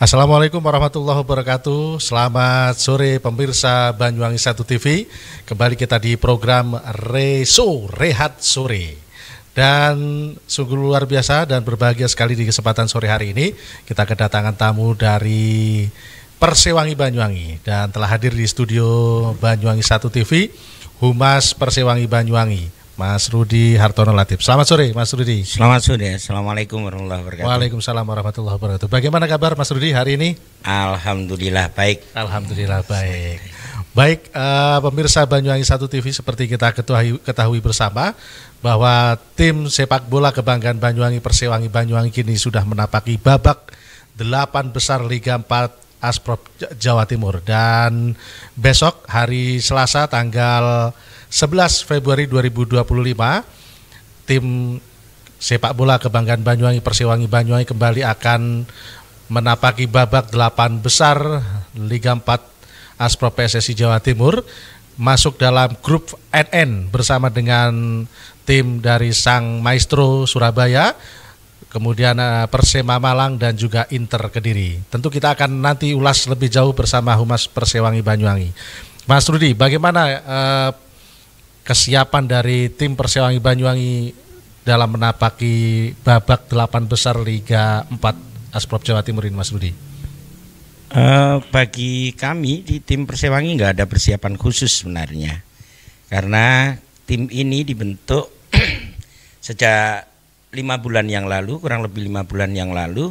Assalamualaikum warahmatullahi wabarakatuh. Selamat sore pemirsa Banyuwangi 1 TV. Kembali kita di program Rehat Sore. Dan sungguh luar biasa dan berbahagia sekali di kesempatan sore hari ini kita kedatangan tamu dari Persewangi Banyuwangi. Dan telah hadir di studio Banyuwangi 1 TV Humas Persewangi Banyuwangi, Mas Rudi Hartono Latif. Selamat sore Mas Rudi. Selamat sore, Assalamualaikum warahmatullahi wabarakatuh. Waalaikumsalam warahmatullahi wabarakatuh. Bagaimana kabar Mas Rudi hari ini? Alhamdulillah baik. Alhamdulillah baik. Baik, pemirsa Banyuwangi 1 TV, seperti kita ketahui bersama bahwa tim sepak bola kebanggaan Banyuwangi Persewangi Banyuwangi kini sudah menapaki babak 8 besar Liga 4 Asprop Jawa Timur. Dan besok hari Selasa tanggal 11 Februari 2025 tim sepak bola kebanggaan Banyuwangi Persewangi Banyuwangi kembali akan menapaki babak 8 besar Liga 4 Asprop PSSI Jawa Timur, masuk dalam grup NN bersama dengan tim dari Sang Maestro Surabaya, kemudian Persema Malang dan juga Inter Kediri. Tentu kita akan nanti ulas lebih jauh bersama Humas Persewangi Banyuwangi. Mas Rudi, bagaimana kesiapan dari tim Persewangi Banyuwangi dalam menapaki babak 8 besar Liga 4 Asprop Jawa Timur ini, Mas Rudi? Bagi kami di tim Persewangi nggak ada persiapan khusus sebenarnya, karena tim ini dibentuk sejak 5 bulan yang lalu, kurang lebih 5 bulan yang lalu.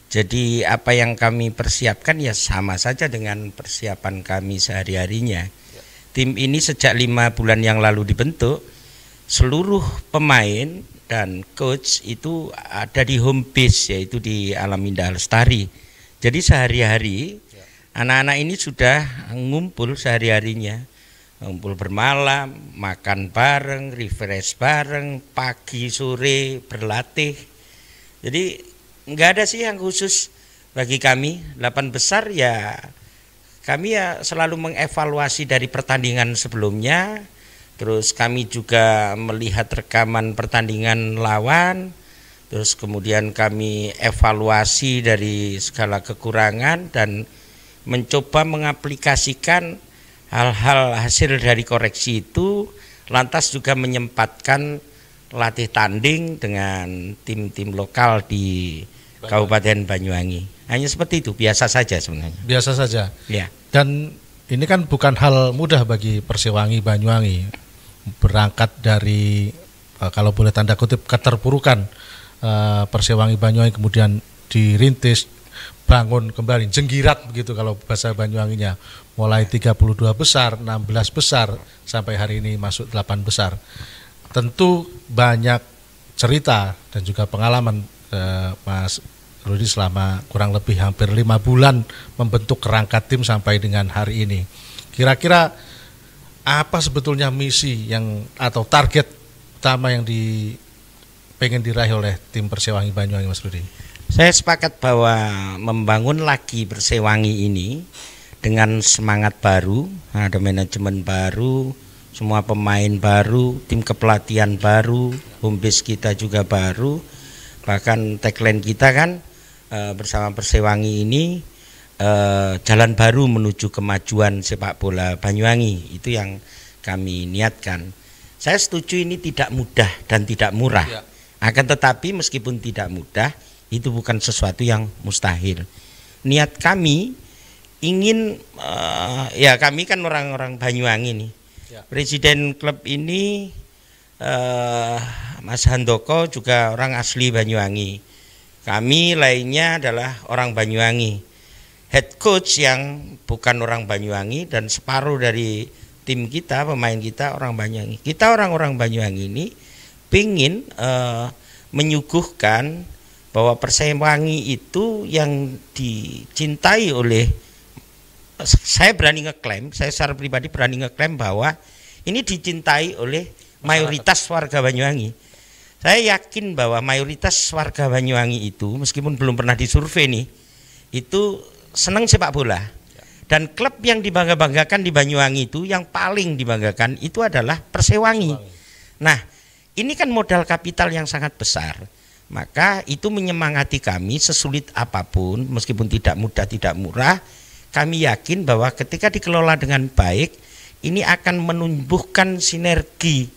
Jadi apa yang kami persiapkan ya sama saja dengan persiapan kami sehari-harinya. Tim ini sejak 5 bulan yang lalu dibentuk, seluruh pemain dan coach itu ada di home base, yaitu di Alam Indah Lestari. Jadi sehari-hari anak-anak ini sudah ngumpul sehari-harinya, ngumpul bermalam, makan bareng, refresh bareng, pagi sore berlatih. Jadi nggak ada sih yang khusus bagi kami. 8 besar ya kami ya selalu mengevaluasi dari pertandingan sebelumnya, terus kami juga melihat rekaman pertandingan lawan, terus kemudian kami evaluasi dari segala kekurangan dan mencoba mengaplikasikan hal-hal hasil dari koreksi itu, lantas juga menyempatkan latih tanding dengan tim-tim lokal di Kabupaten Banyuwangi. Hanya seperti itu, biasa saja sebenarnya. Biasa saja. Ya. Dan ini kan bukan hal mudah bagi Persewangi Banyuwangi berangkat dari kalau boleh tanda kutip keterpurukan Persewangi Banyuwangi, kemudian dirintis, bangun kembali, jenggirat begitu kalau bahasa Banyuwanginya, mulai 32 besar, 16 besar sampai hari ini masuk 8 besar. Tentu banyak cerita dan juga pengalaman Mas Rudi selama kurang lebih hampir 5 bulan membentuk kerangka tim sampai dengan hari ini. Kira-kira apa sebetulnya misi yang atau target utama yang pengen diraih oleh tim Persewangi Banyuwangi, Mas Rudi? Saya sepakat bahwa membangun lagi Persewangi ini dengan semangat baru, ada manajemen baru, semua pemain baru, tim kepelatihan baru, home base kita juga baru. Bahkan tagline kita kan bersama Persewangi ini jalan baru menuju kemajuan sepak bola Banyuwangi. Itu yang kami niatkan. Saya setuju ini tidak mudah dan tidak murah. Ya. Akan tetapi meskipun tidak mudah, itu bukan sesuatu yang mustahil. Niat kami ingin ya kami kan orang-orang Banyuwangi nih. Ya. Presiden klub ini Mas Handoko juga orang asli Banyuwangi. Kami lainnya adalah orang Banyuwangi. Head coach yang bukan orang Banyuwangi dan separuh dari tim kita, pemain kita orang Banyuwangi. Kita orang-orang Banyuwangi ini ingin menyuguhkan bahwa Persewangi itu yang dicintai oleh, saya berani ngeklaim, saya secara pribadi berani ngeklaim bahwa ini dicintai oleh mayoritas warga Banyuwangi. Saya yakin bahwa mayoritas warga Banyuwangi itu, meskipun belum pernah disurvei nih, itu senang sepak bola. Dan klub yang dibangga-banggakan di Banyuwangi itu, yang paling dibanggakan itu adalah Persewangi. Nah, ini kan modal kapital yang sangat besar. Maka itu menyemangati kami sesulit apapun, meskipun tidak mudah, tidak murah. Kami yakin bahwa ketika dikelola dengan baik, ini akan menumbuhkan sinergi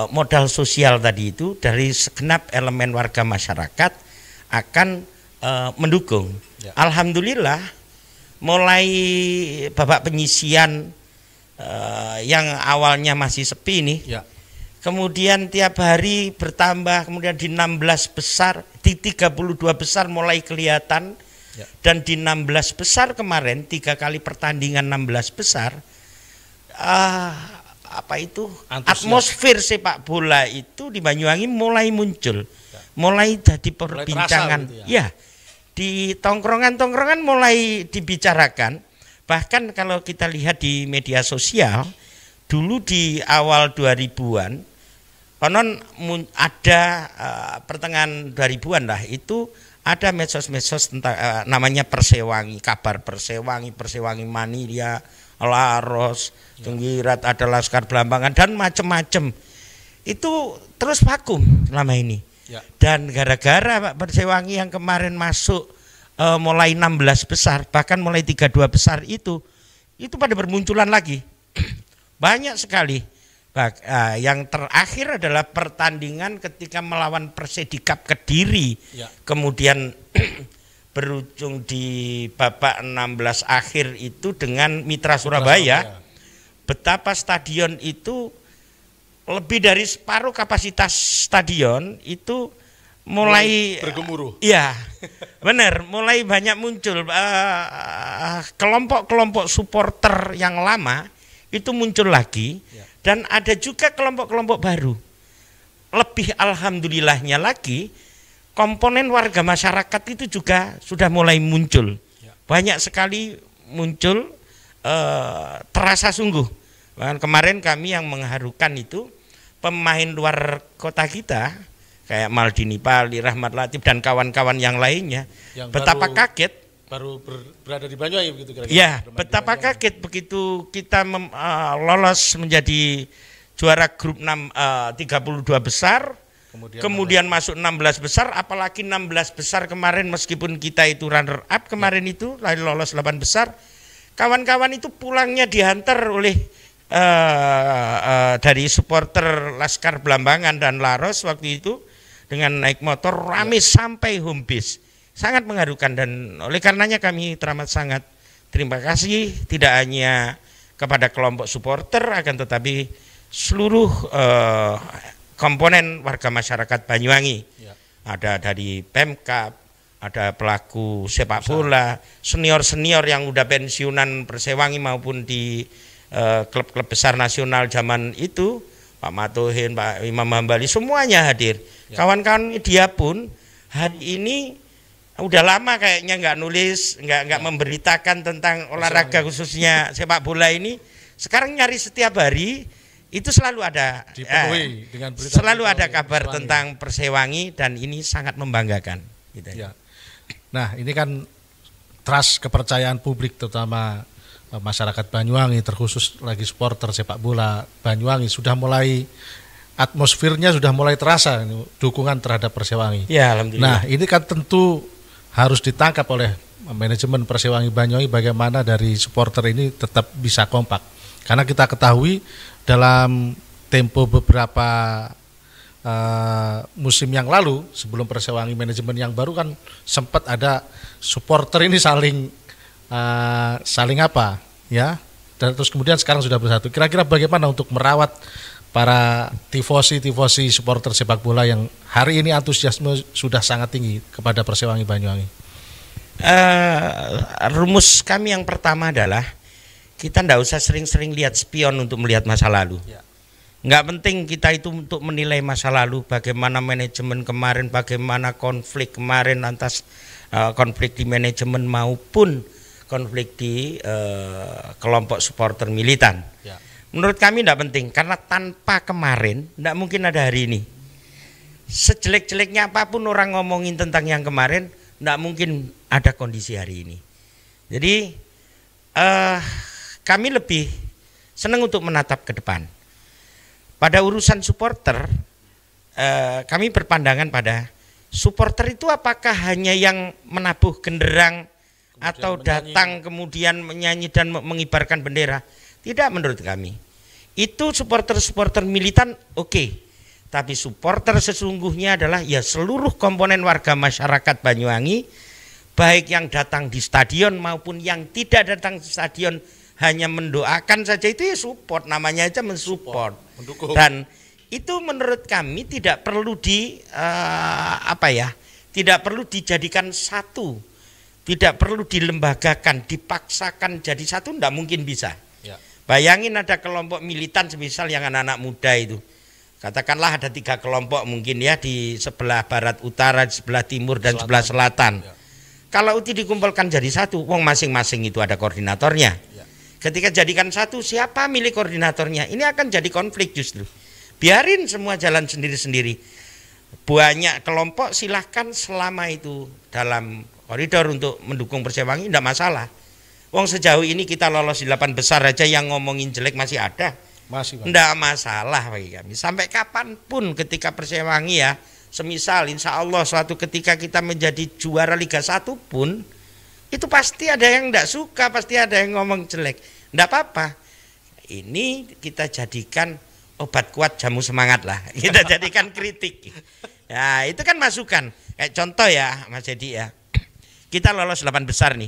modal sosial tadi itu dari segenap elemen warga masyarakat akan mendukung. Ya. Alhamdulillah mulai babak penyisian yang awalnya masih sepi nih. Ya. Kemudian tiap hari bertambah, kemudian di 16 besar, di 32 besar mulai kelihatan. Ya. Dan di 16 besar kemarin 3 kali pertandingan 16 besar, atmosfer sepak bola itu di Banyuwangi mulai muncul, ya. Mulai jadi perbincangan. Mulai terasa, gitu ya. Ya, di tongkrongan-tongkrongan mulai dibicarakan. Bahkan kalau kita lihat di media sosial, dulu di awal 2000-an, konon ada pertengahan 2000-an lah, itu ada medsos-medsos tentang namanya Persewangi, kabar Persewangi Mania, Laros, Tenggirat, ada Laskar Belambangan dan macam-macam. Itu terus vakum selama ini. Ya. Dan gara-gara Pak Persewangi yang kemarin masuk mulai 16 besar, bahkan mulai 32 besar itu pada bermunculan lagi. Banyak sekali. Yang terakhir adalah pertandingan ketika melawan Persedikap Kediri, ya. Kemudian berujung di babak 16 akhir itu dengan Mitra Surabaya. Betapa stadion itu lebih dari separuh kapasitas stadion itu mulai bergemuruh. Iya, benar, mulai banyak muncul kelompok-kelompok supporter yang lama itu muncul lagi. Ya. Dan ada juga kelompok-kelompok baru. Lebih alhamdulillahnya lagi, komponen warga masyarakat itu juga sudah mulai muncul. Ya. Banyak sekali muncul, terasa sungguh. Bahkan kemarin kami yang mengharukan itu, pemain luar kota kita, kayak Maldini Pali, Rahmat Latif, dan kawan-kawan yang lainnya, yang betapa kaget. Baru berada di Banyuwangi begitu kira-kira. Ya, betapa kaget begitu kita lolos menjadi juara grup 32 besar, kemudian masuk 16 besar, apalagi 16 besar kemarin meskipun kita itu runner up kemarin itu, lalu lolos 8 besar, kawan-kawan itu pulangnya dihantar oleh dari supporter Laskar Belambangan dan Laros waktu itu dengan naik motor rame sampai home base. Sangat mengharukan, dan oleh karenanya kami teramat sangat terima kasih tidak hanya kepada kelompok supporter akan tetapi seluruh komponen warga masyarakat Banyuwangi. Ya. Ada dari Pemkab, ada pelaku sepak bola, senior-senior yang udah pensiunan Persewangi maupun di klub-klub besar nasional zaman itu, Pak Matohin, Pak Imam Hambali, semuanya hadir. Ya. Kawan-kawan dia pun hari ini udah lama kayaknya nggak nulis, nggak memberitakan tentang olahraga khususnya sepak bola ini. Sekarang nyari setiap hari itu selalu ada, dengan berita selalu ada kabar tentang Persewangi, dan ini sangat membanggakan. Gitu. Ya. Nah, ini kan trust kepercayaan publik terutama masyarakat Banyuwangi, terkhusus lagi supporter sepak bola Banyuwangi sudah mulai, atmosfernya sudah mulai terasa dukungan terhadap Persewangi. Ya, alhamdulillah. Nah, ini kan tentu harus ditangkap oleh manajemen Persewangi Banyuwangi bagaimana dari supporter ini tetap bisa kompak. Karena kita ketahui dalam tempo beberapa musim yang lalu sebelum Persewangi manajemen yang baru kan sempat ada supporter ini saling apa ya, dan terus kemudian sekarang sudah bersatu. Kira-kira bagaimana untuk merawat para tifosi supporter sepak bola yang hari ini antusiasme sudah sangat tinggi kepada Persewangi Banyuwangi? Rumus kami yang pertama adalah kita tidak usah sering-sering lihat spion untuk melihat masa lalu. Ya. Nggak penting kita itu untuk menilai masa lalu, bagaimana manajemen kemarin, bagaimana konflik kemarin atas konflik di manajemen maupun konflik di kelompok supporter militan. Ya. Menurut kami tidak penting, karena tanpa kemarin tidak mungkin ada hari ini. Sejelek-jeleknya apapun orang ngomongin tentang yang kemarin, tidak mungkin ada kondisi hari ini. Jadi kami lebih senang untuk menatap ke depan. Pada urusan supporter, kami berpandangan pada supporter itu apakah hanya yang menabuh genderang Kemudian atau menyanyi. datang kemudian menyanyi dan mengibarkan bendera? Tidak, menurut kami. Itu supporter-supporter militan oke. Tapi supporter sesungguhnya adalah ya seluruh komponen warga masyarakat Banyuwangi, baik yang datang di stadion maupun yang tidak datang di stadion, hanya mendoakan saja, itu ya support, namanya aja mensupport. Mendukung. Dan itu menurut kami tidak perlu tidak perlu dijadikan satu, tidak perlu dilembagakan, dipaksakan jadi satu, tidak mungkin bisa. Ya. Bayangin ada kelompok militan semisal yang anak-anak muda itu, katakanlah ada 3 kelompok mungkin ya, di sebelah barat utara, di sebelah timur dan sebelah selatan. Ya. Kalau itu dikumpulkan jadi satu, wong masing-masing itu ada koordinatornya. Ya. Ketika jadikan satu, siapa milik koordinatornya? Ini akan jadi konflik justru. Biarin semua jalan sendiri-sendiri. Banyak kelompok silahkan selama itu dalam koridor untuk mendukung Persewangi, tidak masalah. Wong sejauh ini kita lolos di 8 besar aja, yang ngomongin jelek masih ada. Masih, Pak. Tidak masalah bagi kami. Sampai kapanpun ketika Persewangi ya, semisal insya Allah suatu ketika kita menjadi juara Liga 1 pun, itu pasti ada yang tidak suka, pasti ada yang ngomong jelek. Tidak apa-apa. Ini kita jadikan obat kuat jamu semangat lah. Kita jadikan kritik. Ya, itu kan masukan. Kayak contoh ya Mas Edi ya. Kita lolos 8 besar nih.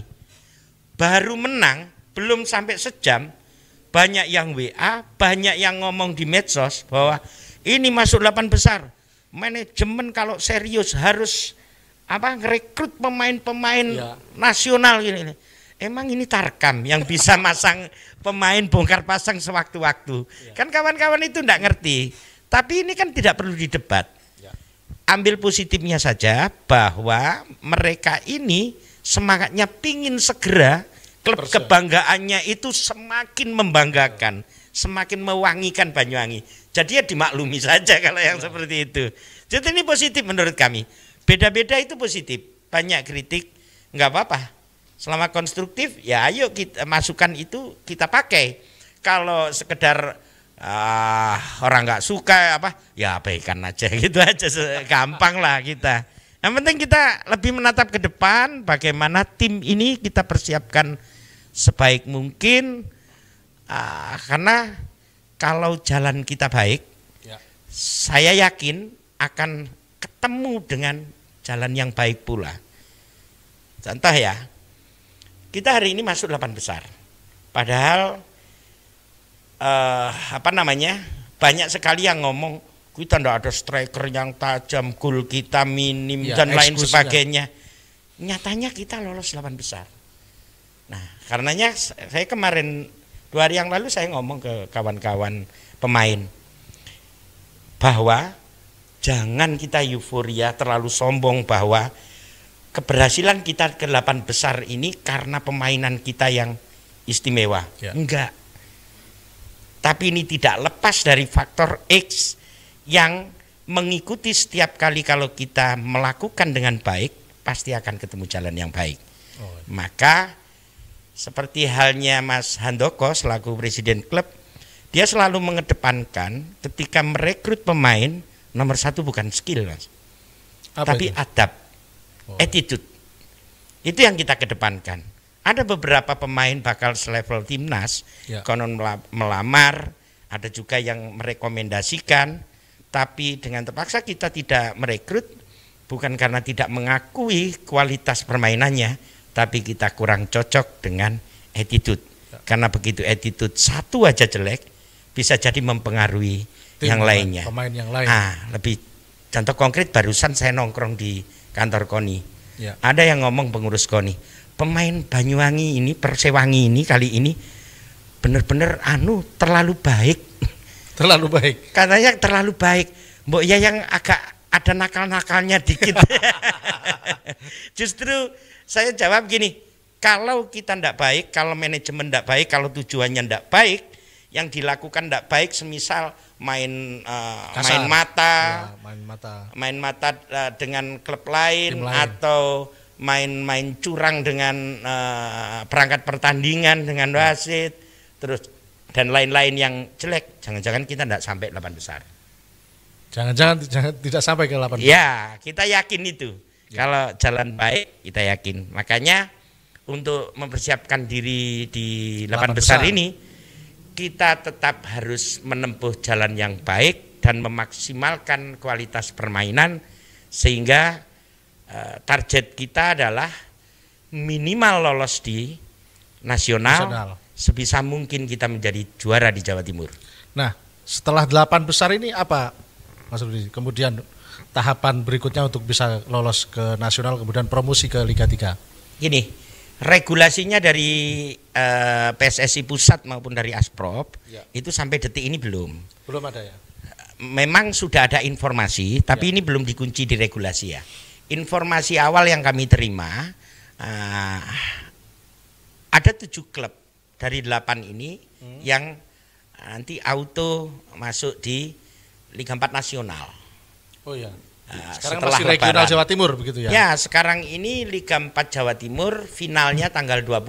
Baru menang, belum sampai sejam, banyak yang WA, banyak yang ngomong di medsos bahwa ini masuk 8 besar. Manajemen kalau serius harus ngerekrut pemain-pemain nasional gini. Emang ini Tarkam yang bisa masang pemain bongkar pasang sewaktu-waktu. Kan kawan-kawan itu enggak ngerti. Tapi ini kan tidak perlu didebat. Ambil positifnya saja bahwa mereka ini semangatnya pingin segera klub kebanggaannya itu semakin membanggakan, semakin mewangikan Banyuwangi. Jadi ya dimaklumi saja kalau yang seperti itu. Jadi ini positif menurut kami. Beda-beda itu positif. Banyak kritik nggak apa-apa. Selama konstruktif ya ayo kita masukan itu kita pakai. Kalau sekedar orang nggak suka ya abaikan aja gitu aja, gampang lah kita. Yang penting kita lebih menatap ke depan bagaimana tim ini kita persiapkan sebaik mungkin, karena kalau jalan kita baik, saya yakin akan ketemu dengan jalan yang baik pula. Contoh ya, kita hari ini masuk 8 besar. Padahal banyak sekali yang ngomong kita tidak ada striker yang tajam, gol kita minim dan lain sebagainya. Nyatanya kita lolos 8 besar. Nah, karenanya saya kemarin 2 hari yang lalu saya ngomong ke kawan-kawan pemain bahwa jangan kita euforia terlalu sombong bahwa keberhasilan kita ke 8 besar ini karena permainan kita yang istimewa. Enggak. Tapi ini tidak lepas dari faktor X yang mengikuti setiap kali kalau kita melakukan dengan baik, pasti akan ketemu jalan yang baik. Maka seperti halnya Mas Handoko selaku presiden klub, dia selalu mengedepankan ketika merekrut pemain, nomor 1 bukan skill, Mas. Tapi adab, attitude. Itu yang kita kedepankan. Ada beberapa pemain bakal selevel timnas, konon melamar, ada juga yang merekomendasikan, tapi dengan terpaksa kita tidak merekrut, bukan karena tidak mengakui kualitas permainannya, tapi kita kurang cocok dengan attitude. Karena begitu attitude satu aja jelek, bisa jadi mempengaruhi yang lainnya. Pemain yang lain. Lebih contoh konkret, barusan saya nongkrong di kantor KONI. Ada yang ngomong pengurus KONI, pemain Banyuwangi ini, Persewangi ini kali ini benar-benar terlalu baik. Terlalu baik. Katanya terlalu baik. Mbok ya yang agak ada nakal-nakalnya dikit. Justru saya jawab gini, kalau kita tidak baik, kalau manajemen tidak baik, kalau tujuannya tidak baik, yang dilakukan tidak baik, semisal main mata dengan klub lain, atau main curang dengan perangkat pertandingan dengan wasit, terus dan lain-lain yang jelek, jangan-jangan kita tidak sampai 8 besar. Jangan tidak sampai ke 8 besar. Ya, kita yakin itu. Kalau jalan baik, kita yakin. Makanya untuk mempersiapkan diri di 8 besar ini, kita tetap harus menempuh jalan yang baik dan memaksimalkan kualitas permainan sehingga target kita adalah minimal lolos di nasional. Sebisa mungkin kita menjadi juara di Jawa Timur. Nah, setelah 8 besar ini apa, Mas Rudi? Kemudian tahapan berikutnya untuk bisa lolos ke nasional, kemudian promosi ke Liga 3. Gini, regulasinya dari PSSI pusat maupun dari Asprop itu sampai detik ini belum ada ya. Memang sudah ada informasi, tapi ini belum dikunci di regulasi ya. Informasi awal yang kami terima ada 7 klub dari 8 ini yang nanti auto masuk di Liga 4 nasional. Oh ya. Sekarang masih regional Jawa Timur begitu ya? Ya, sekarang ini Liga 4 Jawa Timur finalnya tanggal 20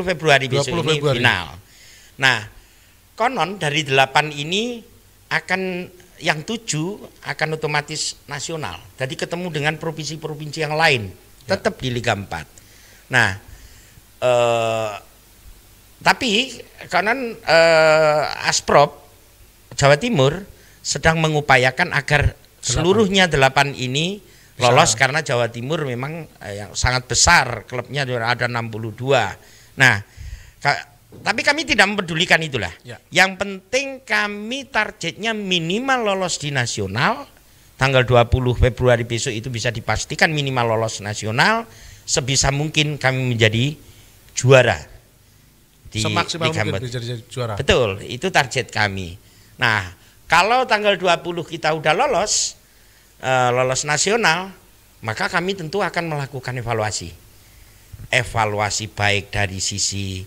Februari besok ini final. Nah, konon dari 8 ini akan yang 7 akan otomatis nasional. Jadi ketemu dengan provinsi-provinsi yang lain, tetap di Liga 4. Nah, tapi konon Asprop Jawa Timur sedang mengupayakan agar seluruhnya 8 ini lolos karena Jawa Timur memang yang sangat besar, klubnya ada 62. Nah, tapi kami tidak mempedulikan itulah. Yang penting kami targetnya minimal lolos di nasional. Tanggal 20 Februari besok itu bisa dipastikan minimal lolos nasional. Sebisa mungkin kami menjadi juara di semaksimal Liga mungkin bisa jadi juara. Betul, itu target kami. Nah, kalau tanggal 20 kita udah lolos nasional, maka kami tentu akan melakukan evaluasi. Evaluasi baik dari sisi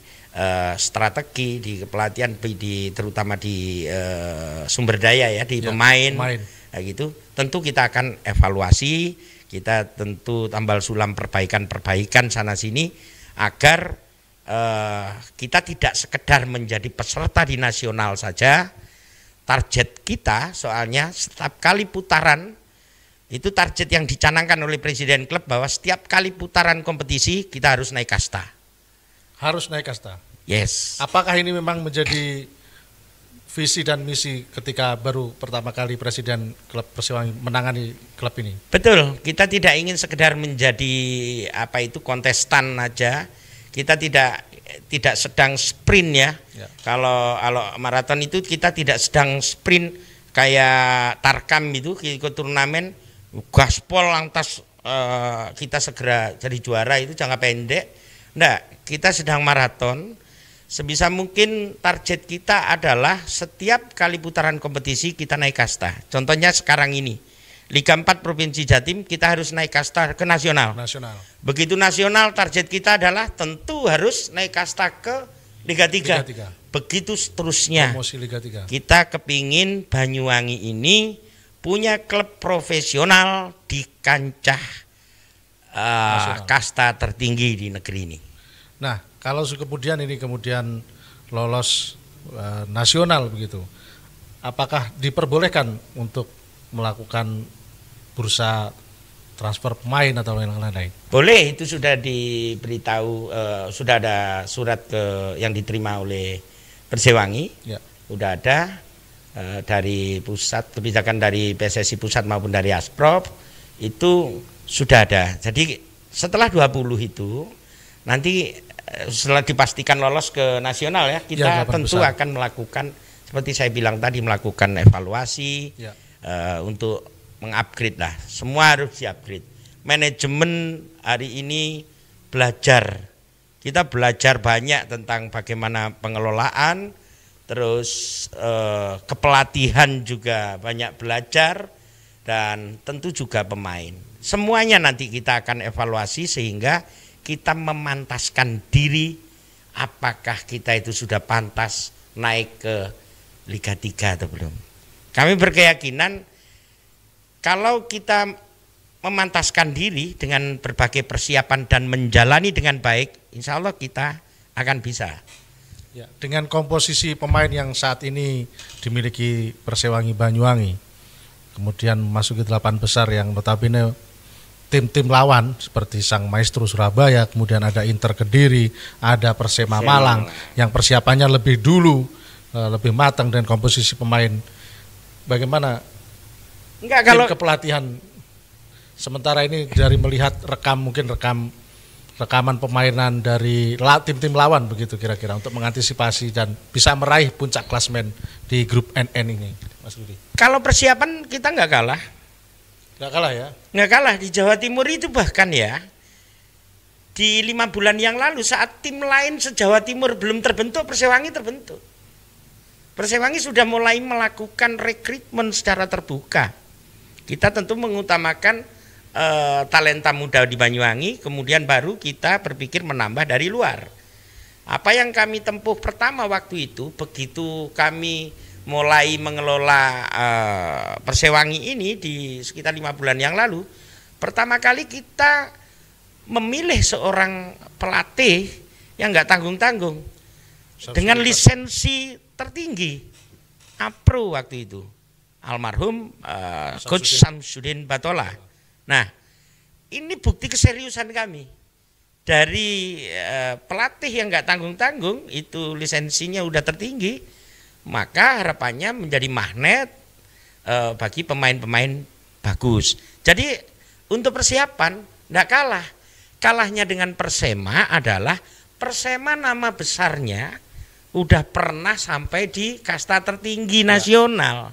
strategi di kepelatihan, terutama di sumber daya ya, di pemain. Gitu. Tentu kita akan evaluasi, kita tentu tambal sulam perbaikan sana sini agar kita tidak sekedar menjadi peserta di nasional saja. Target kita soalnya setiap kali putaran, itu target yang dicanangkan oleh Presiden klub bahwa setiap kali putaran kompetisi kita harus naik kasta. Harus naik kasta? Yes. Apakah ini memang menjadi visi dan misi ketika baru pertama kali Presiden klub Persiwangi menangani klub ini? Betul, kita tidak ingin sekedar menjadi kontestan aja. Kita tidak sedang sprint ya. Kalau maraton itu kita tidak sedang sprint kayak Tarkam itu, ikut turnamen gaspol lantas kita segera jadi juara, itu jangka pendek. Enggak, kita sedang maraton. Sebisa mungkin target kita adalah setiap kali putaran kompetisi kita naik kasta. Contohnya sekarang ini Liga 4 Provinsi Jatim kita harus naik kasta ke nasional. Begitu nasional target kita adalah tentu harus naik kasta ke Liga 3. Begitu seterusnya. Promosi Liga 3. Kita kepingin Banyuwangi ini punya klub profesional di kancah kasta tertinggi di negeri ini. Nah, kalau kemudian lolos nasional begitu, apakah diperbolehkan untuk melakukan bursa transfer pemain atau lain-lain? Boleh, itu sudah diberitahu, sudah ada surat yang diterima oleh Persewangi, sudah ada dari pusat, kebijakan dari PSSI pusat maupun dari Asprop itu sudah ada. Jadi setelah 20 itu nanti setelah dipastikan lolos ke nasional ya, kita tentu akan melakukan seperti saya bilang tadi, melakukan evaluasi untuk mengupgrade lah. Semua harus di-upgrade. Manajemen hari ini belajar. Kita belajar banyak tentang bagaimana pengelolaan, terus kepelatihan juga banyak belajar, dan tentu juga pemain. Semuanya nanti kita akan evaluasi sehingga kita memantaskan diri apakah kita itu sudah pantas naik ke Liga 3 atau belum. Kami berkeyakinan kalau kita memantaskan diri dengan berbagai persiapan dan menjalani dengan baik, insya Allah kita akan bisa. Ya, dengan komposisi pemain yang saat ini dimiliki Persewangi Banyuwangi, kemudian memasuki 8 besar yang notabene tim-tim lawan seperti Sang Maestro Surabaya, kemudian ada Inter Kediri, ada Persema Malang yang persiapannya lebih dulu, lebih matang dan komposisi pemain. Bagaimana kalau kepelatihan sementara ini dari melihat rekaman pemainan dari tim-tim lawan begitu kira-kira untuk mengantisipasi dan bisa meraih puncak klasmen di grup NN ini, Mas Rudi? Kalau persiapan kita nggak kalah. Nggak kalah ya? Nggak kalah di Jawa Timur itu, bahkan ya di 5 bulan yang lalu saat tim lain se-Jawa Timur belum terbentuk, Persewangi terbentuk. Persewangi sudah mulai melakukan rekrutmen secara terbuka. Kita tentu mengutamakan talenta muda di Banyuwangi, kemudian baru kita berpikir menambah dari luar. Apa yang kami tempuh pertama waktu itu, begitu kami mulai mengelola Persewangi ini di sekitar 5 bulan yang lalu, pertama kali kita memilih seorang pelatih yang nggak tanggung-tanggung dengan lisensi tertinggi, APRO waktu itu, almarhum Coach Samsudin Batola. Nah, ini bukti keseriusan kami dari pelatih yang nggak tanggung-tanggung, itu lisensinya udah tertinggi. Maka harapannya menjadi magnet bagi pemain-pemain bagus. Jadi untuk persiapan tidak kalah. Kalahnya dengan Persema adalah Persema nama besarnya udah pernah sampai di kasta tertinggi nasional.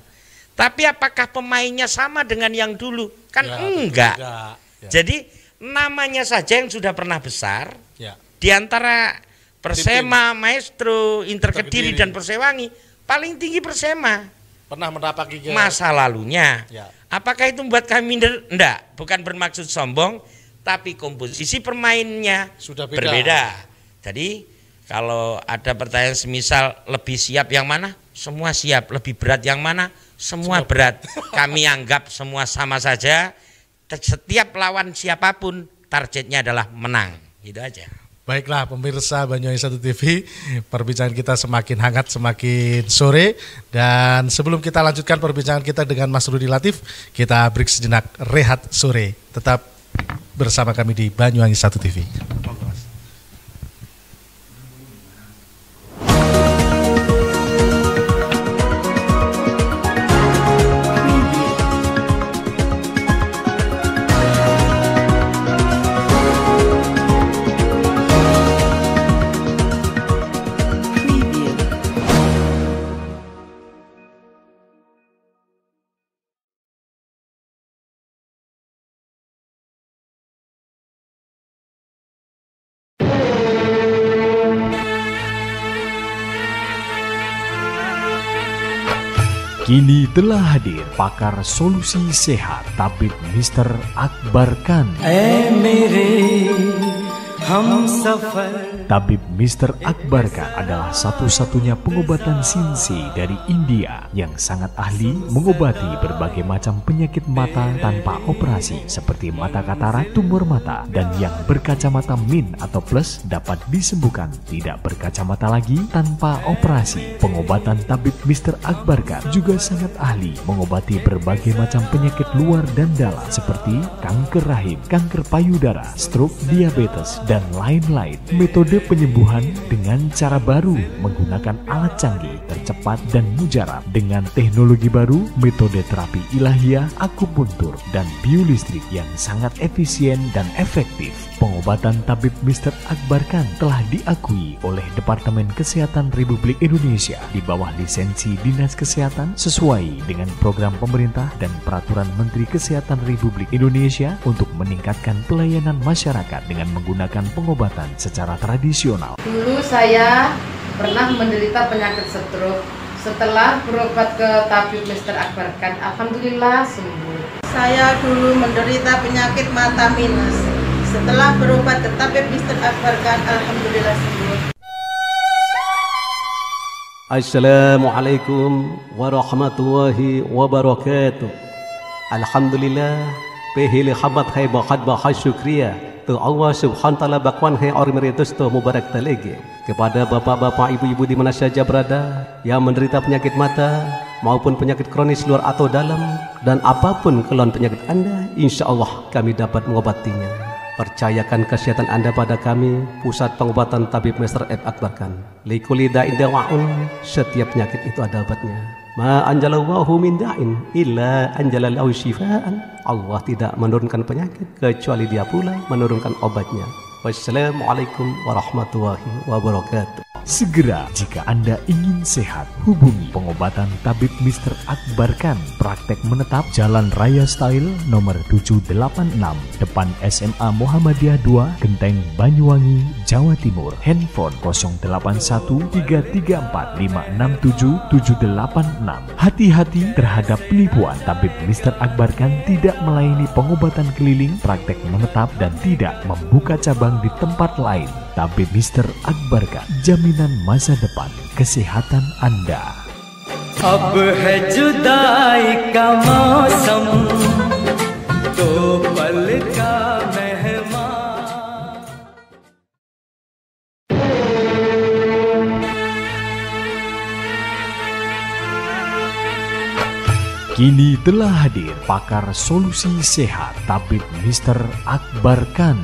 Tapi apakah pemainnya sama dengan yang dulu? Kan enggak. Ya. Jadi namanya saja yang sudah pernah besar. Ya. Di antara Persema, Maestro, Inter Kediri dan Persewangi, paling tinggi Persema. Pernah menapaki masa lalunya. Ya. Apakah itu membuat kami minder? Enggak, bukan bermaksud sombong, tapi komposisi permainnya sudah berbeda. Jadi kalau ada pertanyaan semisal lebih siap yang mana? Semua siap. Lebih berat yang mana? Semua berat. Kami anggap semua sama saja. Setiap lawan siapapun targetnya adalah menang. Gitu aja. Baiklah pemirsa Banyuwangi 1 TV, perbincangan kita semakin hangat semakin sore, dan sebelum kita lanjutkan perbincangan kita dengan Mas Rudi Latif, kita break sejenak rehat sore. Tetap bersama kami di Banyuwangi 1 TV. Kini telah hadir pakar solusi sehat, Tabib Mr. Akbar Khan. Tabib Mr. Akbar Khan adalah satu-satunya pengobatan Sinsi dari India yang sangat ahli mengobati berbagai macam penyakit mata tanpa operasi seperti mata katarak, tumor mata, dan yang berkacamata min atau plus dapat disembuhkan tidak berkacamata lagi tanpa operasi. Pengobatan Tabib Mr. Akbar Khan juga sangat ahli mengobati berbagai macam penyakit luar dan dalam seperti kanker rahim, kanker payudara, stroke, diabetes, dan lain-lain. Metode penyembuhan dengan cara baru menggunakan alat canggih, tercepat dan mujarab dengan teknologi baru, metode terapi ilahiyah, akupuntur, dan biolistrik yang sangat efisien dan efektif. Pengobatan Tabib Mr. Akbar Khan telah diakui oleh Departemen Kesehatan Republik Indonesia di bawah lisensi Dinas Kesehatan sesuai dengan program pemerintah dan peraturan Menteri Kesehatan Republik Indonesia untuk meningkatkan pelayanan masyarakat dengan menggunakan pengobatan secara tradisional. Dulu saya pernah menderita penyakit stroke. Setelah berobat ke Tabib Mr. Akbar Khan, alhamdulillah sembuh. Saya dulu menderita penyakit mata minus. Setelah berobat ke Tabib Mr. Akbar Khan, alhamdulillah sembuh. Assalamualaikum warahmatullahi wabarakatuh. Alhamdulillah, pehili khabat hai bakhad bahas syukriya. Tu Allah subhanahu wa ta'ala bakwan hai ormeritus tu mubarak talegi. Kepada bapak-bapak, ibu-ibu di mana saja berada yang menderita penyakit mata, maupun penyakit kronis luar atau dalam, dan apapun keluhan penyakit Anda, insya Allah kami dapat mengobatinya. Percayakan kesehatan Anda pada kami, Pusat Pengobatan Tabib Mr. F. Akbar Khan. Likulli da'in dawa'un, setiap penyakit itu ada obatnya. Ma anjalallahu min da'in illa anjalalahu syifaan. Allah tidak menurunkan penyakit kecuali Dia pula menurunkan obatnya. Wassalamualaikum warahmatullahi wabarakatuh. Segera jika Anda ingin sehat, hubungi pengobatan Tabib Mr. Akbar Khan. Praktek menetap Jalan Raya Style nomor 786, depan SMA Muhammadiyah 2, Genteng, Banyuwangi, Jawa Timur. Handphone 081345677786. Hati-hati terhadap penipuan. Tabib Mr. Akbar Khan tidak melayani pengobatan keliling, praktek menetap, dan tidak membuka cabang di tempat lain. Tabib Mr. Akbar Khan, jaminan masa depan kesehatan Anda. अब है जुदाई का मौसम तो पल का मेहमान. Kini telah hadir pakar solusi sehat Tabib Mr. Akbar Khan.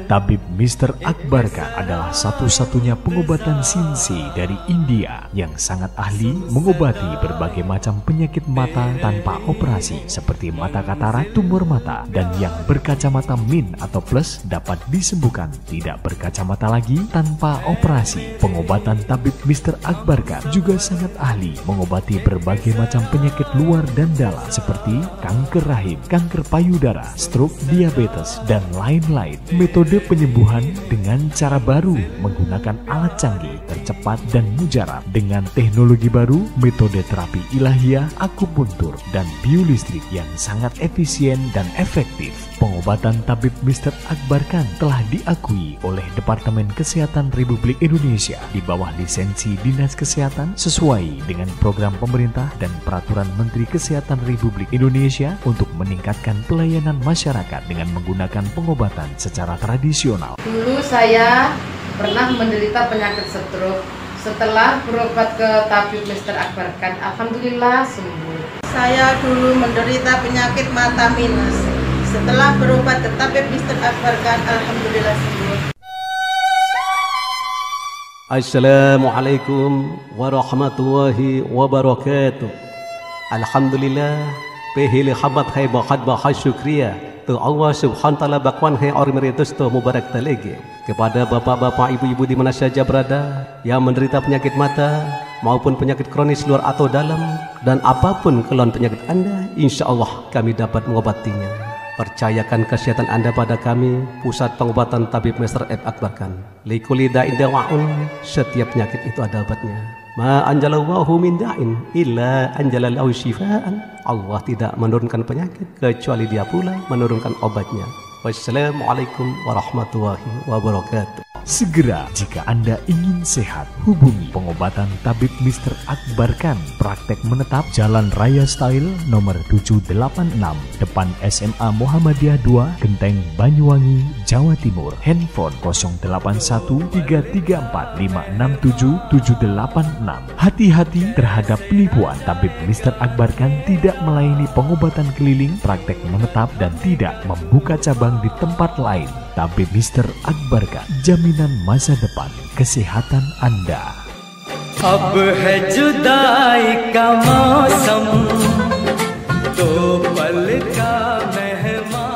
Tabib Mr. Akbar Khan adalah satu-satunya pengobatan sinsi dari India yang sangat ahli mengobati berbagai macam penyakit mata tanpa operasi seperti mata katarak, tumor mata, dan yang berkacamata min atau plus dapat disembuhkan tidak berkacamata lagi tanpa operasi. Pengobatan Tabib Mr. Akbar Khan juga sangat ahli mengobati berbagai macam penyakit luar dan dalam seperti kanker rahim, kanker payudara, stroke, diabetes, dan lain-lain. Metode penyembuhan dengan cara baru menggunakan alat canggih, tercepat, dan mujarab dengan teknologi baru, metode terapi ilahiyah, akupuntur, dan biolistrik yang sangat efisien dan efektif. Pengobatan Tabib Mr. Akbar Khan telah diakui oleh Departemen Kesehatan Republik Indonesia di bawah lisensi Dinas Kesehatan sesuai dengan program pemerintah dan peraturan Menteri Kesehatan Republik Indonesia untuk meningkatkan pelayanan masyarakat dengan menggunakan pengobatan secara tradisional. Dulu saya pernah menderita penyakit stroke. Setelah berobat ke Tabib Mr. Akbar Khan, alhamdulillah sembuh. Saya dulu menderita penyakit mata minus. Setelah berobat ke Tabib Mr. Akbar Khan, alhamdulillah sembuh. Assalamualaikum warahmatullahi wabarakatuh. Alhamdulillah, pehili khabat hai bakhat bahas syukriya. Tu Allah subhanahu wa ta'ala bakwan hai ormeritus tu mubarak talege. Kepada bapak-bapak, ibu-ibu di mana saja berada yang menderita penyakit mata maupun penyakit kronis luar atau dalam, dan apapun keluhan penyakit Anda, insya Allah kami dapat mengobatinya. Percayakan kesehatan Anda pada kami, Pusat Pengobatan Tabib Mr. F. Akbar Khan. Likulli da'in dawa'un, setiap penyakit itu ada obatnya. Ma anjalallahu min da'in illa anjalalahu syifaan. Allah tidak menurunkan penyakit kecuali Dia pula menurunkan obatnya. Wassalamualaikum warahmatullahi wabarakatuh. Segera jika Anda ingin sehat, hubungi pengobatan Tabib Mr. Akbar Khan. Praktek menetap Jalan Raya Style nomor 786, depan SMA Muhammadiyah 2, Genteng, Banyuwangi, Jawa Timur. Handphone 081345677786. Hati-hati terhadap penipuan. Tabib Mr. Akbar Khan tidak melayani pengobatan keliling, praktek menetap, dan tidak membuka cabang di tempat lain. Tabib Mr. Akbar Khan, jaminan masa depan kesehatan Anda. अब है जुदाई का मौसम तो पल का मेहमान.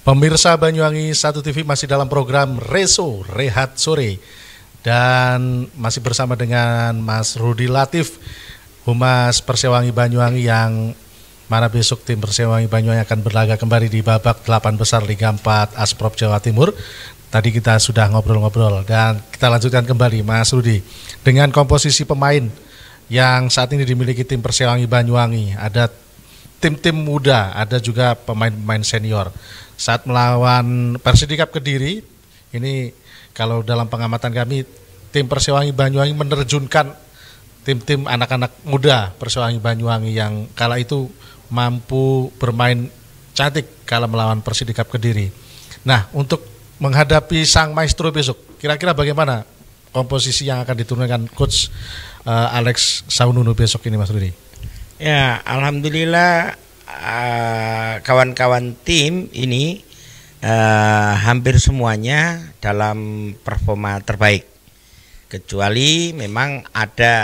Pemirsa Banyuwangi 1 TV masih dalam program Reso Rehat Sore dan masih bersama dengan Mas Rudi Latif, Humas Persewangi Banyuwangi, yang mana besok tim Persewangi Banyuwangi akan berlaga kembali di babak 8 besar Liga 4 Asprop Jawa Timur. Tadi kita sudah ngobrol-ngobrol dan kita lanjutkan kembali, Mas Rudi, dengan komposisi pemain yang saat ini dimiliki tim Persewangi Banyuwangi. Ada tim-tim muda, ada juga pemain-pemain senior. Saat melawan Persidikap Kediri, ini kalau dalam pengamatan kami, tim Persewangi Banyuwangi menerjunkan tim-tim anak-anak muda Persewangi Banyuwangi yang kala itu mampu bermain cantik kala melawan Persidikap Kediri. Nah, untuk menghadapi sang maestro besok, kira-kira bagaimana komposisi yang akan diturunkan Coach Alex Saununu besok ini, Mas Rudi? Ya, alhamdulillah kawan-kawan tim ini hampir semuanya dalam performa terbaik. Kecuali memang ada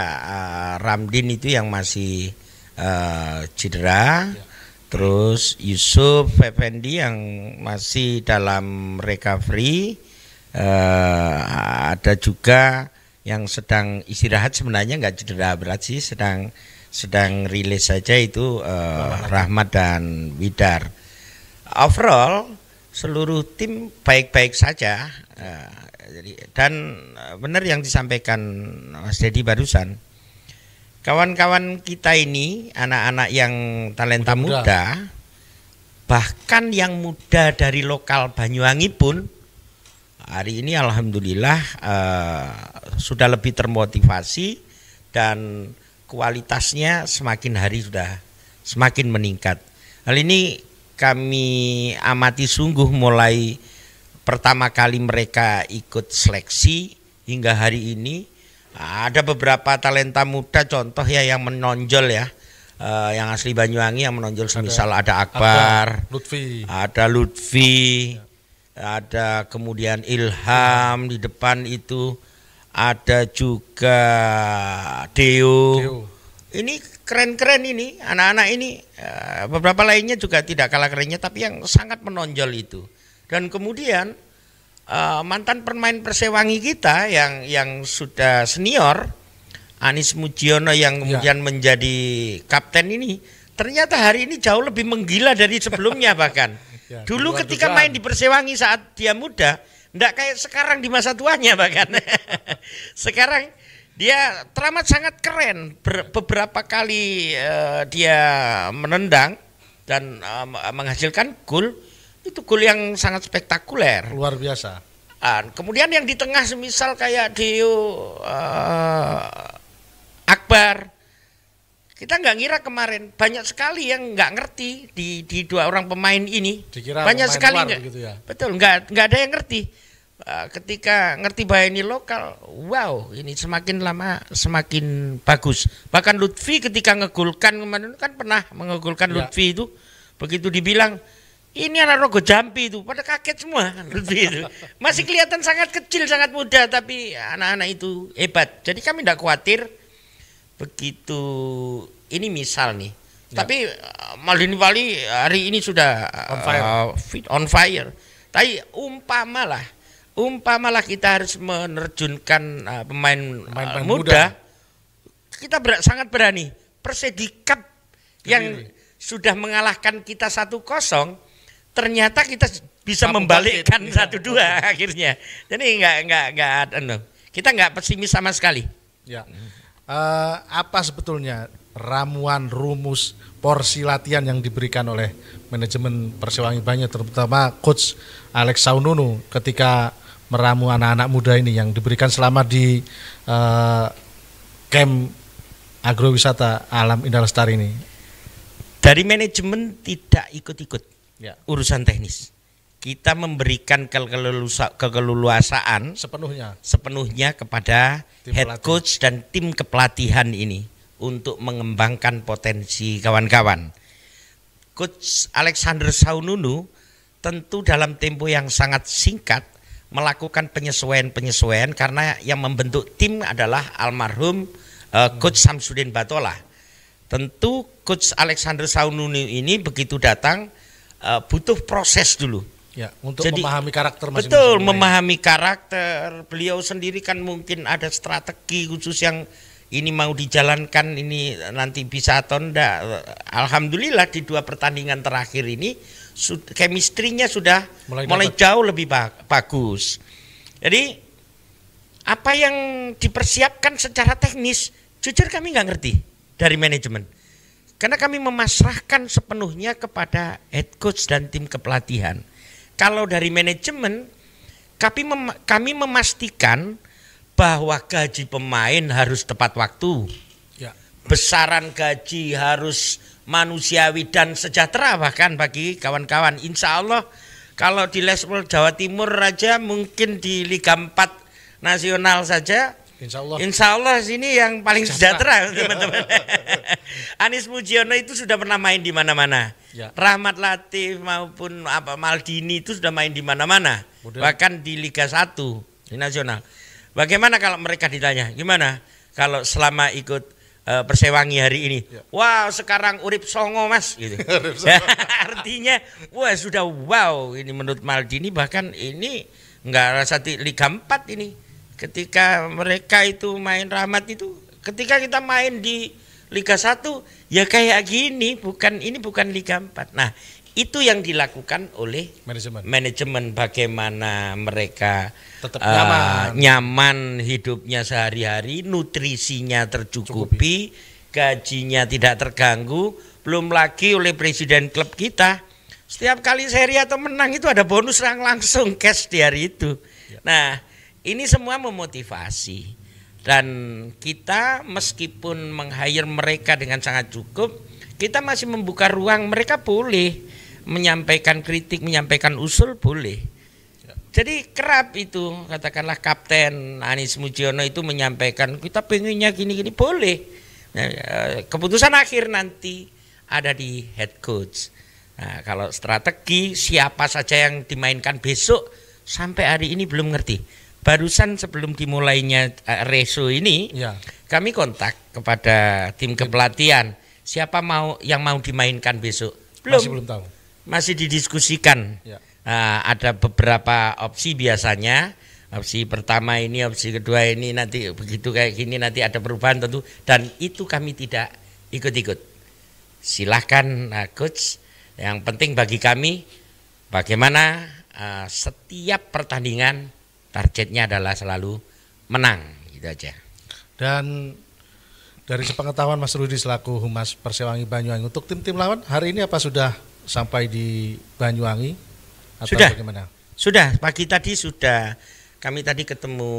Ramdin itu yang masih cedera. Terus Yusuf Effendi yang masih dalam recovery, ada juga yang sedang istirahat, sebenarnya nggak cedera berat sih, sedang rilis saja itu Rahmat dan Widar. Overall seluruh tim baik-baik saja, dan benar yang disampaikan Mas Dedi barusan. Kawan-kawan kita ini, anak-anak yang talenta muda, bahkan yang muda dari lokal Banyuwangi pun, hari ini alhamdulillah sudah lebih termotivasi dan kualitasnya semakin hari sudah semakin meningkat. Hal ini kami amati sungguh mulai pertama kali mereka ikut seleksi hingga hari ini. Ada beberapa talenta muda contoh ya yang menonjol ya, yang asli Banyuwangi yang menonjol, semisal ada Akbar, ada Lutfi, ada kemudian Ilham di depan itu, ada juga Deo. Ini keren-keren ini anak-anak ini, beberapa lainnya juga tidak kalah kerennya, tapi yang sangat menonjol itu. Dan kemudian mantan pemain Persewangi kita yang sudah senior, Anis Mujiono yang kemudian menjadi kapten ini, ternyata hari ini jauh lebih menggila dari sebelumnya bahkan. Dulu ketika main di Persewangi saat dia muda, enggak kayak sekarang di masa tuanya bahkan. Sekarang dia teramat sangat keren. Beberapa kali dia menendang dan menghasilkan gol. Itu gol yang sangat spektakuler, luar biasa. Kemudian yang di tengah semisal kayak Deo, Akbar, kita nggak ngira kemarin banyak sekali yang nggak ngerti di dua orang pemain ini. Dikira banyak sekali gitu ya? Betul, nggak ada yang ngerti. Ketika ngerti bahwa ini lokal, wow, ini semakin lama semakin bagus. Bahkan Lutfi ketika ngegolkan kemarin kan pernah mengegolkan Lutfi itu, begitu dibilang ini anak Rogo Jampi itu, pada kaget semua. Itu masih kelihatan sangat kecil, sangat muda, tapi anak-anak itu hebat. Jadi kami tidak khawatir begitu ini misal nih. Tapi Maldini Pali hari ini sudah on fire. Tapi umpamalah kita harus menerjunkan pemain muda, kita sangat berani. Persidikap yang sudah mengalahkan kita 1-0, ternyata kita bisa membalikkan 1-2 akhirnya. Jadi kita nggak pesimis sama sekali. Ya. Apa sebetulnya ramuan, rumus, porsi latihan yang diberikan oleh manajemen Persewangi Banyu, terutama Coach Alex Saununu ketika meramu anak-anak muda ini yang diberikan selama di camp agrowisata Alam Indah Lestari ini? Dari manajemen tidak ikut-ikut urusan teknis. Kita memberikan keleluasaan sepenuhnya kepada head coach dan tim kepelatihan ini untuk mengembangkan potensi kawan-kawan. Coach Alexander Saununu tentu dalam tempo yang sangat singkat melakukan penyesuaian karena yang membentuk tim adalah almarhum Coach Samsudin Batola. Tentu Coach Alexander Saununu ini begitu datang butuh proses dulu. Ya, untuk memahami karakter masing-masing. Betul, memahami karakter. Beliau sendiri kan mungkin ada strategi khusus yang ini mau dijalankan, ini nanti bisa atau enggak. Alhamdulillah di 2 pertandingan terakhir ini chemistry-nya sudah mulai jauh lebih bagus. Jadi apa yang dipersiapkan secara teknis, jujur kami nggak ngerti dari manajemen. Karena kami memasrahkan sepenuhnya kepada head coach dan tim kepelatihan. Kalau dari manajemen, kami memastikan bahwa gaji pemain harus tepat waktu. Ya. Besaran gaji harus manusiawi dan sejahtera bahkan bagi kawan-kawan. Insya Allah kalau di level Jawa Timur aja, mungkin di Liga 4 nasional saja, Insya Allah sini yang paling sejahtera teman-teman. Anies Mujiono itu sudah pernah main di mana-mana. Ya. Rahmat Latif maupun Maldini itu sudah main di mana-mana. Bahkan di Liga 1 di nasional. Bagaimana kalau mereka ditanya, gimana kalau selama ikut Persewangi hari ini? Ya. Wow, sekarang urip songo mas gitu. Artinya wah sudah wow, ini menurut Maldini bahkan ini enggak rasa di Liga 4 ini. Ketika mereka itu main Rahmat itu, ketika kita main di Liga 1 ya kayak gini, bukan Liga 4. Nah, itu yang dilakukan oleh manajemen bagaimana mereka tetap nyaman hidupnya sehari-hari, nutrisinya tercukupi, gajinya tidak terganggu, belum lagi oleh presiden klub kita. Setiap kali seri atau menang itu ada bonus langsung cash di hari itu. Nah, ini semua memotivasi, dan kita meskipun meng-hire mereka dengan sangat cukup, kita masih membuka ruang mereka boleh menyampaikan kritik, menyampaikan usul boleh. Jadi kerap itu katakanlah Kapten Anies Mujiono itu menyampaikan kita pengennya gini-gini boleh. Nah, keputusan akhir nanti ada di head coach. Nah, kalau strategi siapa saja yang dimainkan besok sampai hari ini belum ngerti. Barusan sebelum dimulainya reso ini, kami kontak kepada tim kepelatihan, siapa yang mau dimainkan besok. Belum tahu. Masih didiskusikan. Nah, ada beberapa opsi biasanya. Opsi pertama ini, opsi kedua ini, nanti begitu kayak gini nanti ada perubahan tentu. Dan itu kami tidak ikut-ikut. Silahkan coach. Yang penting bagi kami bagaimana setiap pertandingan targetnya adalah selalu menang, gitu aja. Dan dari sepengetahuan Mas Rudi selaku Humas Persewangi Banyuwangi, untuk tim-tim lawan hari ini apa sudah sampai di Banyuwangi atau sudah, bagaimana? Sudah, pagi tadi sudah. Kami tadi ketemu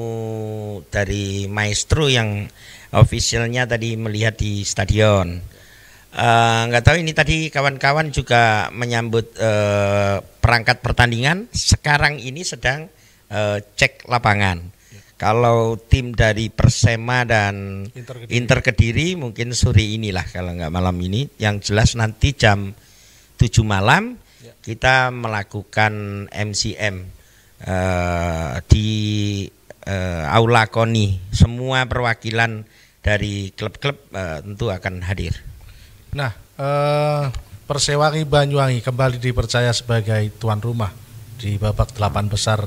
dari maestro yang officialnya tadi melihat di stadion. Nggak tahu ini tadi kawan-kawan juga menyambut perangkat pertandingan. Sekarang ini sedang cek lapangan. Kalau tim dari Persema dan Inter Kediri mungkin sore inilah, kalau nggak malam ini. Yang jelas nanti jam 7 malam kita melakukan MCM di Aula Koni. Semua perwakilan dari klub-klub tentu akan hadir. Nah, Persewangi Banyuwangi kembali dipercaya sebagai tuan rumah di babak 8 besar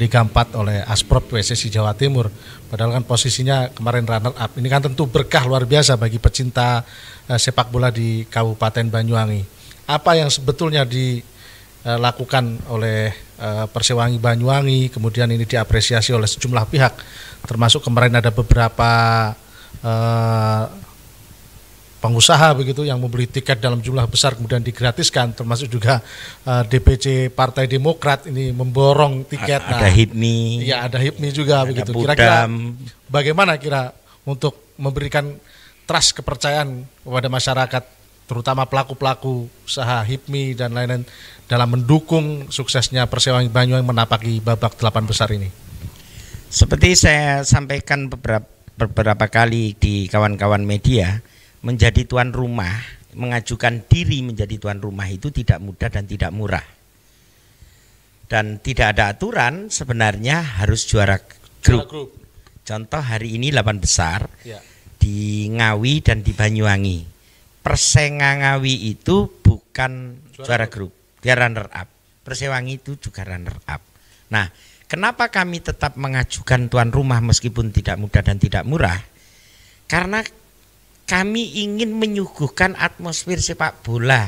Liga 4 oleh Asprop PSSI Jawa Timur. Padahal kan posisinya kemarin runner up. Ini kan tentu berkah luar biasa bagi pecinta sepak bola di Kabupaten Banyuwangi. Apa yang sebetulnya dilakukan oleh Persewangi Banyuwangi, kemudian ini diapresiasi oleh sejumlah pihak, termasuk kemarin ada beberapa pengusaha begitu yang membeli tiket dalam jumlah besar kemudian digratiskan, termasuk juga DPC Partai Demokrat ini memborong tiket. Ada HIPMI. Iya, ada HIPMI juga begitu. Kira-kira bagaimana untuk memberikan trust kepercayaan kepada masyarakat, terutama pelaku-pelaku usaha HIPMI dan lain-lain dalam mendukung suksesnya Persewangi Banyuwangi menapaki babak 8 besar ini? Seperti saya sampaikan beberapa kali di kawan-kawan media, menjadi tuan rumah, mengajukan diri menjadi tuan rumah itu tidak mudah dan tidak murah. Dan tidak ada aturan sebenarnya harus juara grup. Contoh hari ini 8 besar di Ngawi dan di Banyuwangi. Persenga Ngawi itu bukan juara grup, dia runner up. Persewangi itu juga runner up. Nah, kenapa kami tetap mengajukan tuan rumah meskipun tidak mudah dan tidak murah? Karena kami ingin menyuguhkan atmosfer sepak bola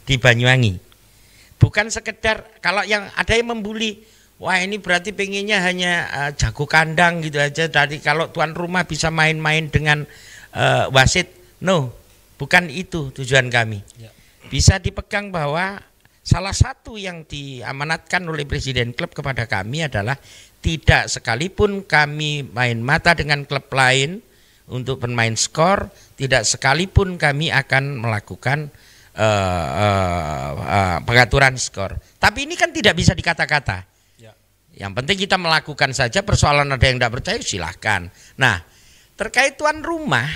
di Banyuwangi. Bukan sekedar kalau yang ada yang membuli, wah ini berarti pengennya hanya jago kandang gitu aja. Tadi kalau tuan rumah bisa main-main dengan wasit, no. Bukan itu tujuan kami. Ya. Bisa dipegang bahwa salah satu yang diamanatkan oleh Presiden klub kepada kami adalah tidak sekalipun kami main mata dengan klub lain untuk bermain skor, tidak sekalipun kami akan melakukan pengaturan skor. Tapi ini kan tidak bisa dikata-kata. Ya. Yang penting kita melakukan saja, persoalan ada yang tidak percaya silahkan. Nah, terkait tuan rumah,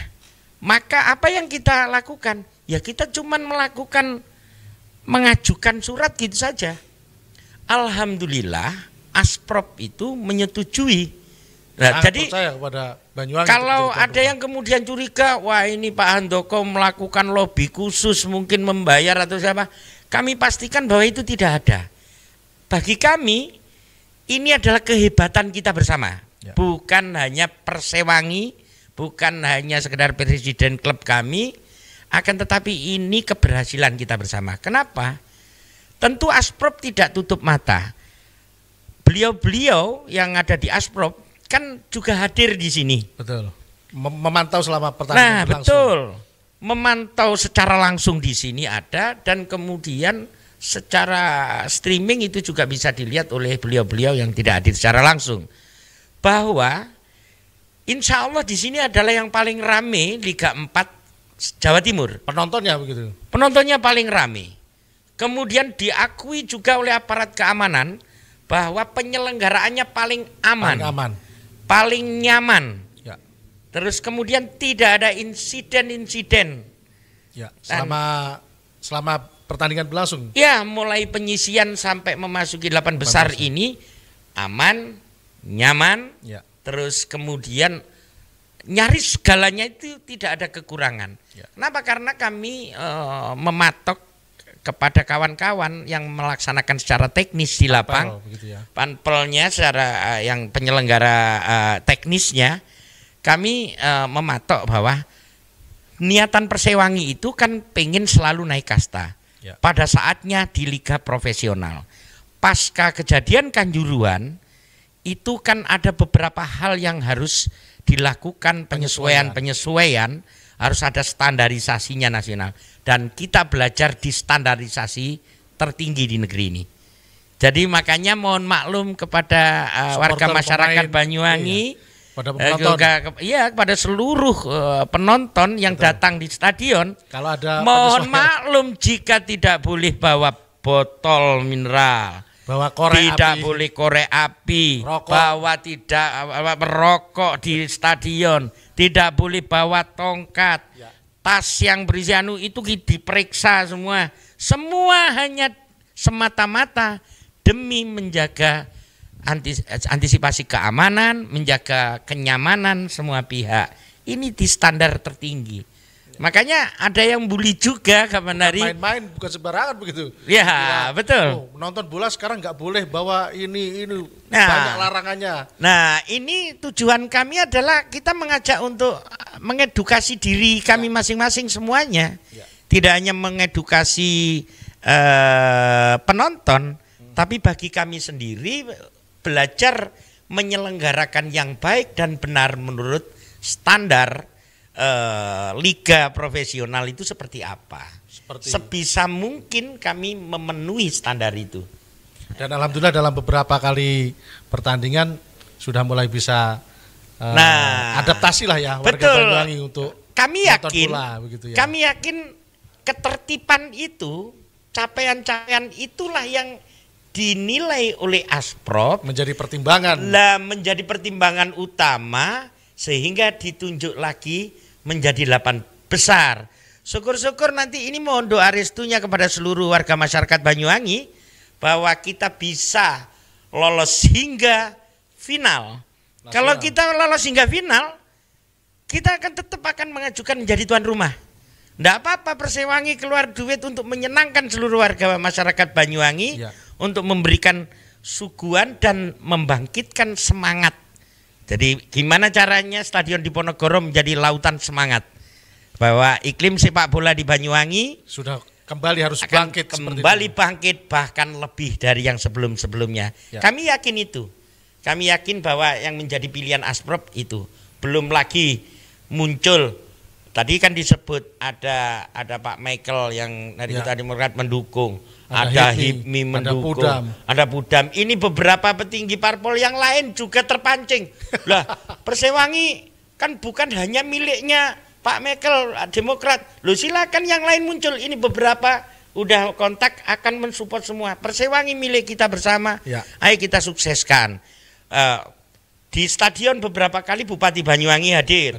maka apa yang kita lakukan? Ya kita cuman mengajukan surat gitu saja. Alhamdulillah Asprop itu menyetujui. Nah, jadi kalau ada yang kemudian curiga, wah ini Pak Handoko melakukan lobby khusus mungkin membayar atau siapa, kami pastikan bahwa itu tidak ada. Bagi kami ini adalah kehebatan kita bersama, bukan hanya Persewangi, bukan hanya sekedar presiden klub kami, akan tetapi ini keberhasilan kita bersama. Kenapa? Tentu Asprop tidak tutup mata. Beliau-beliau yang ada di Asprop kan juga hadir di sini. Betul. Memantau selama pertandingan berlangsung. Betul. Memantau secara langsung di sini ada, dan kemudian secara streaming itu juga bisa dilihat oleh beliau-beliau yang tidak hadir secara langsung. Bahwa insya Allah di sini adalah yang paling rame Liga 4 Jawa Timur. Penontonnya begitu. Penontonnya paling rame. Kemudian diakui juga oleh aparat keamanan bahwa penyelenggaraannya paling aman. Paling nyaman. Ya. Terus kemudian tidak ada insiden-insiden. Ya, selama pertandingan berlangsung. Ya, mulai penyisian sampai memasuki 8 besar ini aman, nyaman. Ya. Terus kemudian nyaris segalanya itu tidak ada kekurangan. Ya. Kenapa? Karena kami mematok kepada kawan-kawan yang melaksanakan secara teknis di lapang, panpelnya secara yang penyelenggara teknisnya, kami mematok bahwa niatan Persewangi itu kan pengen selalu naik kasta. Ya. Pada saatnya di liga profesional. Pasca kejadian Kanjuruhan itu kan ada beberapa hal yang harus dilakukan penyesuaian, harus ada standarisasinya nasional, dan kita belajar di standarisasi tertinggi di negeri ini. Jadi makanya mohon maklum kepada warga masyarakat Banyuwangi, kepada seluruh penonton yang datang di stadion. Kalau ada mohon maklum jika tidak boleh bawa botol mineral, bawa korek tidak api, boleh korek api, bawa tidak merokok di stadion, tidak boleh bawa tongkat, tas yang berisi itu diperiksa semua hanya semata-mata demi menjaga antisipasi keamanan, menjaga kenyamanan semua pihak. Ini di standar tertinggi. Makanya ada yang bully juga kapan hari. Main-main bukan sembarangan begitu. Ya, betul. Menonton bola sekarang nggak boleh bawa ini banyak larangannya. Nah, ini tujuan kami adalah kita mengajak untuk mengedukasi diri kami masing-masing semuanya. Ya. Tidak hanya mengedukasi penonton, tapi bagi kami sendiri belajar menyelenggarakan yang baik dan benar menurut standar liga profesional itu seperti apa. Sebisa mungkin kami memenuhi standar itu. Dan alhamdulillah dalam beberapa kali pertandingan sudah mulai bisa adaptasi lah ya warga Banyuwangi untuk kami yakin bola, begitu ya. Kami yakin ketertiban itu, capaian-capaian itulah yang dinilai oleh Asprop menjadi pertimbangan. Menjadi pertimbangan utama sehingga ditunjuk lagi menjadi 8 besar. Syukur-syukur nanti ini mohon doa restunya kepada seluruh warga masyarakat Banyuwangi bahwa kita bisa lolos hingga final. Kalau kita lolos hingga final, kita tetap akan mengajukan menjadi tuan rumah. Tidak apa-apa Persewangi keluar duit untuk menyenangkan seluruh warga masyarakat Banyuwangi, untuk memberikan suguhan dan membangkitkan semangat. Jadi gimana caranya Stadion Diponegoro menjadi lautan semangat, bahwa iklim sepak bola di Banyuwangi sudah kembali harus bangkit, bangkit bahkan lebih dari yang sebelum-sebelumnya. Ya. Kami yakin itu. Kami yakin bahwa yang menjadi pilihan Asprop itu. Belum lagi muncul tadi kan disebut ada Pak Michael yang dari kita Demokrat mendukung, ada HIPMI mendukung, ada Pudam. Ini beberapa petinggi parpol yang lain juga terpancing. Lah, Persewangi kan bukan hanya miliknya Pak Michael Demokrat. Loh, silakan yang lain muncul. Ini beberapa udah kontak akan mensupport semua. Persewangi milik kita bersama. Ayo kita sukseskan. Di stadion beberapa kali Bupati Banyuwangi hadir.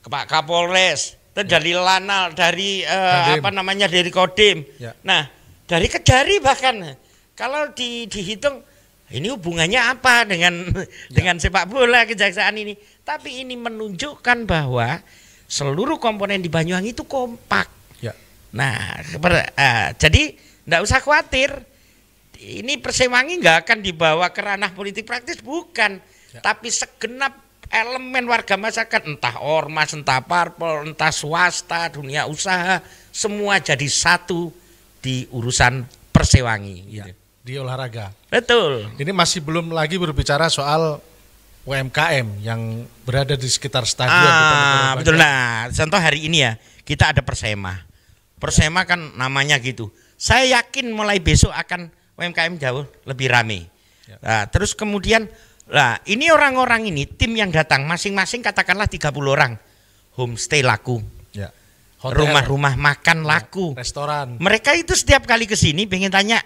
Pak Kapolres, dari Lanal, dari dari Kodim. Nah, dari Kejari bahkan. Kalau dihitung ini hubungannya apa dengan sepak bola kejaksaan ini? Tapi ini menunjukkan bahwa seluruh komponen di Banyuwangi itu kompak. Nah, jadi enggak usah khawatir. Ini Persewangi nggak akan dibawa ke ranah politik praktis, bukan. Tapi segenap elemen warga masyarakat, entah ormas, entah parpol, entah swasta, dunia usaha, semua jadi satu di urusan Persewangi. Di olahraga. Betul. Ini masih belum lagi berbicara soal UMKM yang berada di sekitar stadion. Betul. Nah, contoh hari ini ya, kita ada Persema. Persema kan namanya gitu. Saya yakin mulai besok akan UMKM jauh lebih ramai. Nah, terus kemudian, ini orang-orang ini, tim yang datang, masing-masing katakanlah 30 orang. Homestay laku. Rumah-rumah makan laku. Restoran. Mereka itu setiap kali ke sini pengen tanya,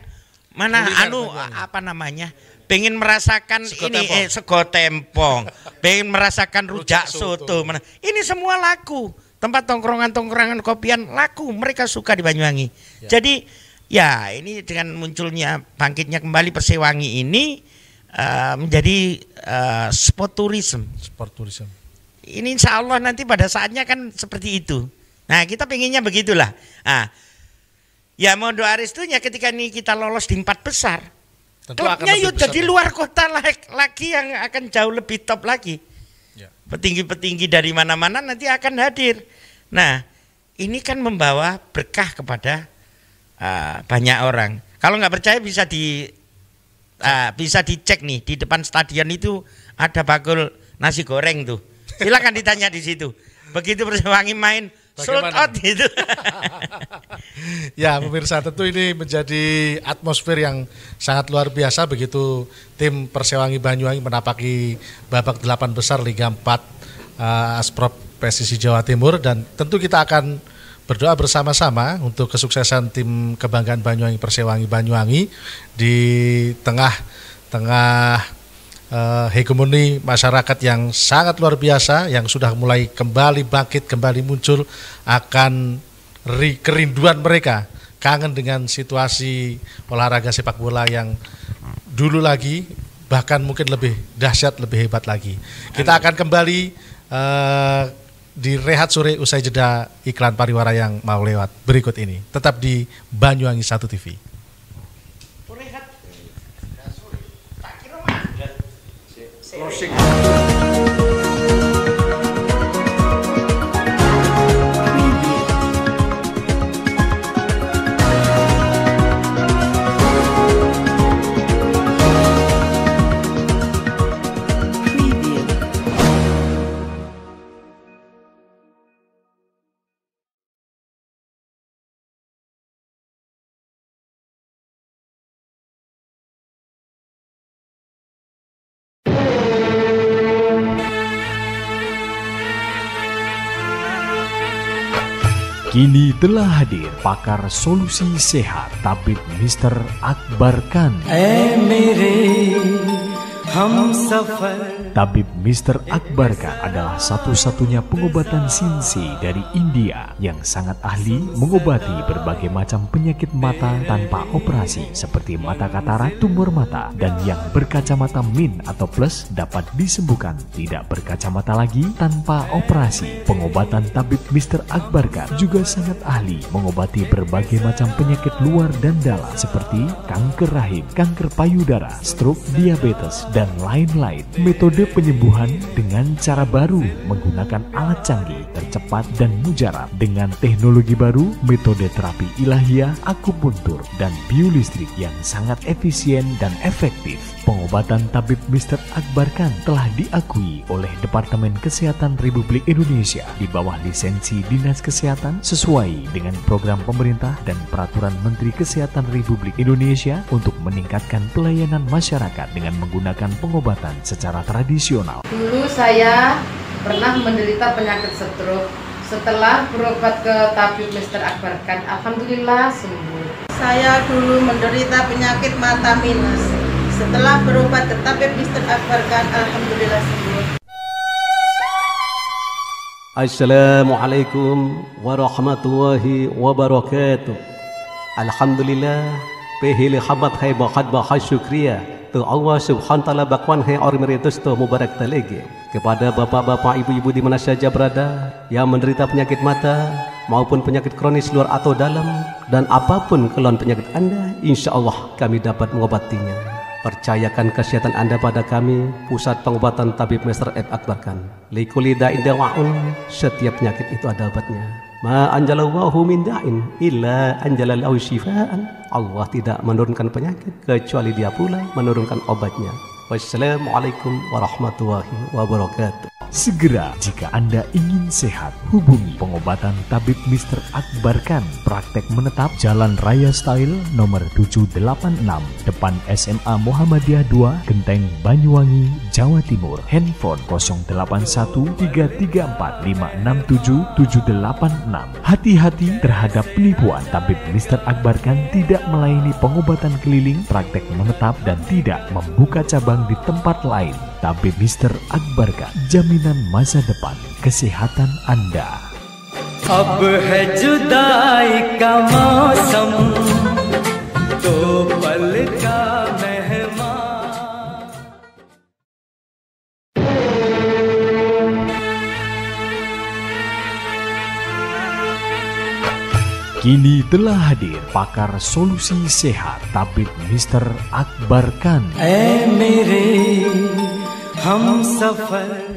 mana pengen merasakan sego tempong, pengen merasakan rujak soto. Ini semua laku. Tempat tongkrongan-tongkrongan kopian laku, mereka suka di Banyuwangi. Jadi ya ini dengan munculnya bangkitnya kembali Persewangi ini menjadi sport tourism. Ini insya Allah nanti pada saatnya kan seperti itu. Nah, kita pengennya begitulah. Ya mau doa restunya ketika ini kita lolos di 4 besar. Klubnya yuk jadi luar kota lagi yang akan jauh lebih top lagi. Petinggi-petinggi dari mana-mana nanti akan hadir. Nah, ini kan membawa berkah kepada banyak orang. Kalau nggak percaya bisa dicek nih di depan stadion itu ada bakul nasi goreng tuh. Silakan ditanya di situ. Begitu Persewangi main sold out gitu. Ya, pemirsa, tentu ini menjadi atmosfer yang sangat luar biasa begitu tim Persewangi Banyuwangi menapaki babak 8 besar Liga 4 Asprop PSSI Jawa Timur, dan tentu kita akan berdoa bersama-sama untuk kesuksesan tim kebanggaan Banyuwangi Persewangi Banyuwangi di tengah hegemoni masyarakat yang sangat luar biasa yang sudah mulai kembali bangkit, kembali muncul akan kerinduan mereka, kangen dengan situasi olahraga sepak bola yang dulu lagi, bahkan mungkin lebih dahsyat, lebih hebat lagi. Kita akan kembali di Rehat Sore usai jeda iklan pariwara yang mau lewat berikut ini. Tetap di Banyuwangi 1 TV. Kini telah hadir pakar solusi sehat Tabib Mr. Akbar Khan. Tabib Mr. Akbar Khan adalah satu-satunya pengobatan Sinsi dari India yang sangat ahli mengobati berbagai macam penyakit mata tanpa operasi seperti mata katarak, tumor mata, dan yang berkacamata min atau plus dapat disembuhkan tidak berkacamata lagi tanpa operasi. Pengobatan Tabib Mr. Akbar Khan juga sangat ahli mengobati berbagai macam penyakit luar dan dalam seperti kanker rahim, kanker payudara, stroke, diabetes, dan lain-lain. Metode penyembuhan dengan cara baru menggunakan alat canggih tercepat dan mujarab dengan teknologi baru, metode terapi ilahiyah, akupuntur, dan biolistrik yang sangat efisien dan efektif. Pengobatan tabib Mr. Akbar Khan telah diakui oleh Departemen Kesehatan Republik Indonesia di bawah lisensi Dinas Kesehatan sesuai dengan program pemerintah dan peraturan Menteri Kesehatan Republik Indonesia untuk meningkatkan pelayanan masyarakat dengan menggunakan pengobatan secara tradisional. Dulu saya pernah menderita penyakit stroke. Setelah berobat ke tabib Mr. Akbar Khan, alhamdulillah sembuh. Saya dulu menderita penyakit mata minus. Setelah berobat ke tabib Mr. Akbar Khan, alhamdulillah sembuh. Assalamualaikum warahmatullahi wabarakatuh. Alhamdulillah, pehili khabat hai bakhat bahas syukriya. Tu Allah subhanahu wa ta'ala bakwan hai ormeritus tu mubarak talege. Kepada bapak-bapak, ibu-ibu di mana saja berada yang menderita penyakit mata maupun penyakit kronis luar atau dalam, dan apapun keluhan penyakit Anda, insya Allah kami dapat mengobatinya. Percayakan kesehatan Anda pada kami, Pusat Pengobatan Tabib Mr. Akbar Khan. Likuli da'in dawa'un, setiap penyakit itu ada obatnya. Ma anjalallahu min da'in illa anjalalahu syifaan. Allah tidak menurunkan penyakit kecuali Dia pula menurunkan obatnya. Wassalamualaikum warahmatullahi wabarakatuh. Segera jika Anda ingin sehat, hubungi pengobatan tabib Mr. Akbar Khan. Praktek menetap Jalan Raya Style nomor 786 depan SMA Muhammadiyah 2, Genteng, Banyuwangi, Jawa Timur. Handphone 081345677786. Hati-hati terhadap penipuan. Tabib Mr. Akbar Khan tidak melayani pengobatan keliling, praktek menetap, dan tidak membuka cabang di tempat lain. Tabib Mr. Akbar Khan, jaminan masa depan kesehatan Anda. अब है जुदाई का मौसम तो पल का मेहमान. Kini telah hadir pakar solusi sehat Tabib Mr. Akbar Khan.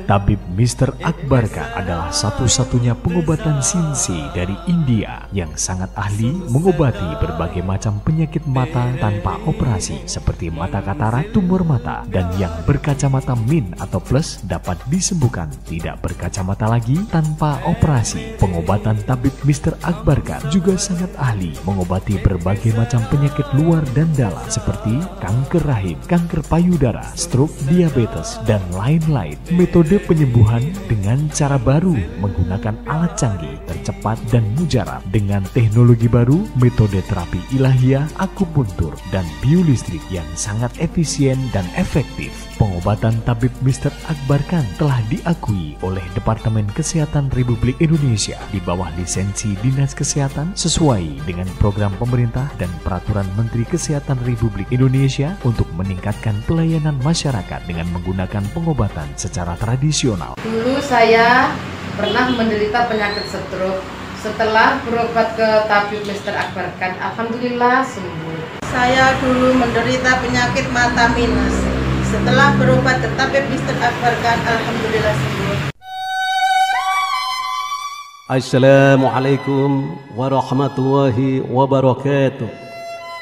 Tabib Mr. Akbar Khan adalah satu-satunya pengobatan sinsi dari India yang sangat ahli mengobati berbagai macam penyakit mata tanpa operasi seperti mata katarak, tumor mata, dan yang berkacamata min atau plus dapat disembuhkan tidak berkacamata lagi tanpa operasi. Pengobatan Tabib Mr. Akbar Khan juga sangat ahli mengobati berbagai macam penyakit luar dan dalam seperti kanker rahim, kanker payudara, stroke, diabetes, dan lain-lain. Metode penyembuhan dengan cara baru menggunakan alat canggih, tercepat, dan mujarab dengan teknologi baru, metode terapi ilahiyah, akupuntur, dan biolistrik yang sangat efisien dan efektif. Pengobatan Tabib Mr. Akbar Khan telah diakui oleh Departemen Kesehatan Republik Indonesia di bawah lisensi Dinas Kesehatan sesuai dengan program pemerintah dan peraturan Menteri Kesehatan Republik Indonesia untuk meningkatkan pelayanan masyarakat dengan menggunakan pengobatan secara tradisional. Dulu saya pernah menderita penyakit stroke. Setelah berobat ke tabib Mr. Akbar Khan, alhamdulillah sembuh. Saya dulu menderita penyakit mata minus. Setelah berobat ke tabib Mr. Akbar Khan, alhamdulillah sembuh. Assalamualaikum warahmatullahi wabarakatuh.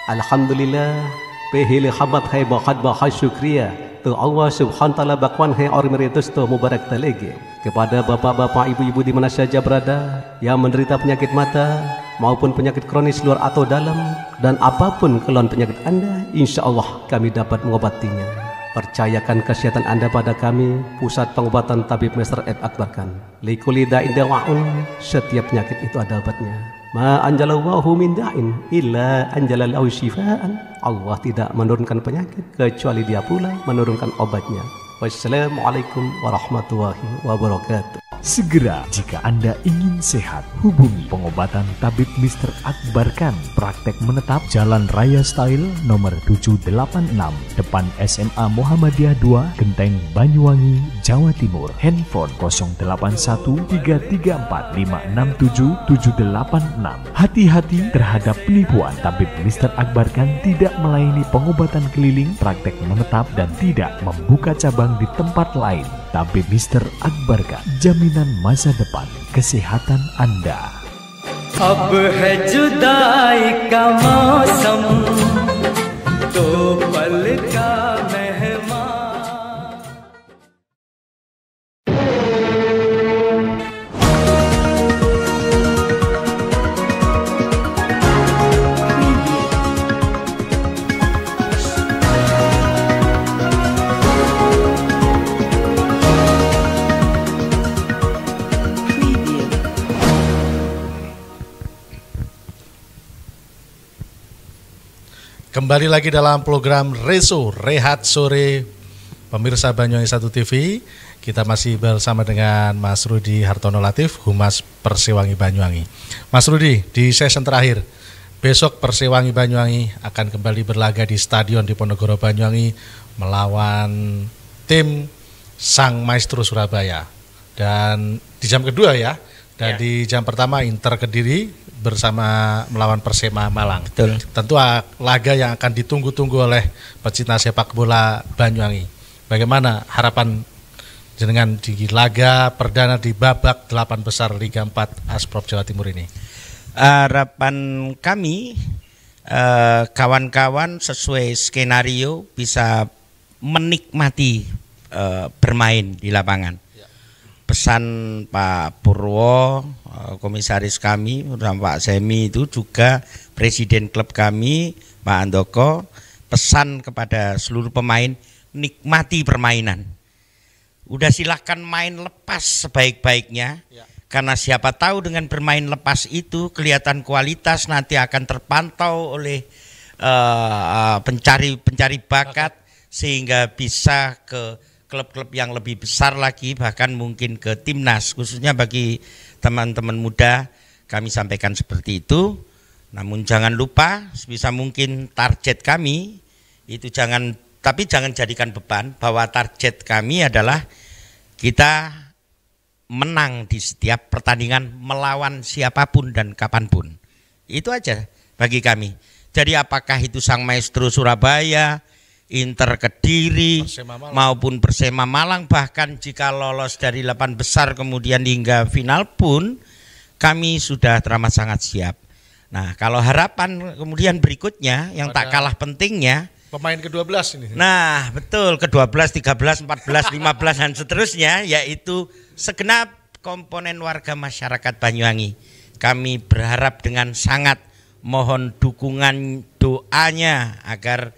Alhamdulillah, pehili khabat hai bakhat bahas syukriya. Tu Allah subhanahu wa ta'ala bakwan hai ormeritus tu mubarak talege. Kepada bapak-bapak, ibu-ibu di mana saja berada yang menderita penyakit mata maupun penyakit kronis luar atau dalam, dan apapun keluhan penyakit Anda, insya Allah kami dapat mengobatinya. Percayakan kesehatan Anda pada kami, Pusat Pengobatan Tabib Mr. Akbar Khan. Likuli da'in dawa'un, setiap penyakit itu ada obatnya. Ma anjalallahu min da'in illa anjalalahu syifaan. Allah tidak menurunkan penyakit kecuali Dia pula menurunkan obatnya. Wassalamualaikum warahmatullahi wabarakatuh. Segera jika Anda ingin sehat, hubungi pengobatan Tabib Mr. Akbar Khan. Praktek menetap Jalan Raya Style nomor 786 depan SMA Muhammadiyah 2, Genteng, Banyuwangi, Jawa Timur. Handphone 081345677786. Hati-hati terhadap penipuan. Tabib Mr. Akbar Khan tidak melayani pengobatan keliling, praktek menetap, dan tidak membuka cabang di tempat lain. Tabib Mr. Akbarka, jaminan masa depan kesehatan Anda. अब है जुदाई का मौसम तो पल का मेहमान. Kembali lagi dalam program Rehat Sore pemirsa Banyuwangi 1 TV. Kita masih bersama dengan Mas Rudi Hartono Latif, Humas Persewangi Banyuwangi. Mas Rudi, di season terakhir, besok Persewangi Banyuwangi akan kembali berlaga di Stadion Diponegoro Banyuwangi melawan tim Sang Maestro Surabaya. Dan di jam kedua ya, dan di jam pertama Inter Kediri bersama melawan Persema Malang. Betul. Tentu laga yang akan ditunggu-tunggu oleh pecinta sepak bola Banyuwangi. Bagaimana harapan jenengan di laga perdana di babak 8 besar Liga 4 Asprop Jawa Timur ini? Harapan kami kawan-kawan sesuai skenario bisa menikmati bermain di lapangan. Pesan Pak Purwo, komisaris kami, dan Pak Semi itu juga presiden klub kami, Pak Andoko, pesan kepada seluruh pemain, nikmati permainan. Udah silahkan main lepas sebaik-baiknya, karena siapa tahu dengan bermain lepas itu kelihatan kualitas, nanti akan terpantau oleh pencari bakat, sehingga bisa ke klub-klub yang lebih besar lagi, bahkan mungkin ke timnas. Khususnya bagi teman-teman muda kami sampaikan seperti itu. Namun jangan lupa sebisa mungkin target kami itu jangan jadikan beban, bahwa target kami adalah kita menang di setiap pertandingan melawan siapapun dan kapanpun. Itu aja bagi kami. Jadi apakah itu Sang Maestro Surabaya, Inter Kediri maupun Persema Malang, bahkan jika lolos dari 8 besar kemudian hingga final pun kami sudah teramat sangat siap. Nah, kalau harapan kemudian berikutnya yang tak kalah pentingnya, pemain ke-12 ini. Nah, betul, ke-12, 13, 14, 15 dan seterusnya, yaitu segenap komponen warga masyarakat Banyuwangi. Kami berharap dengan sangat mohon dukungan doanya agar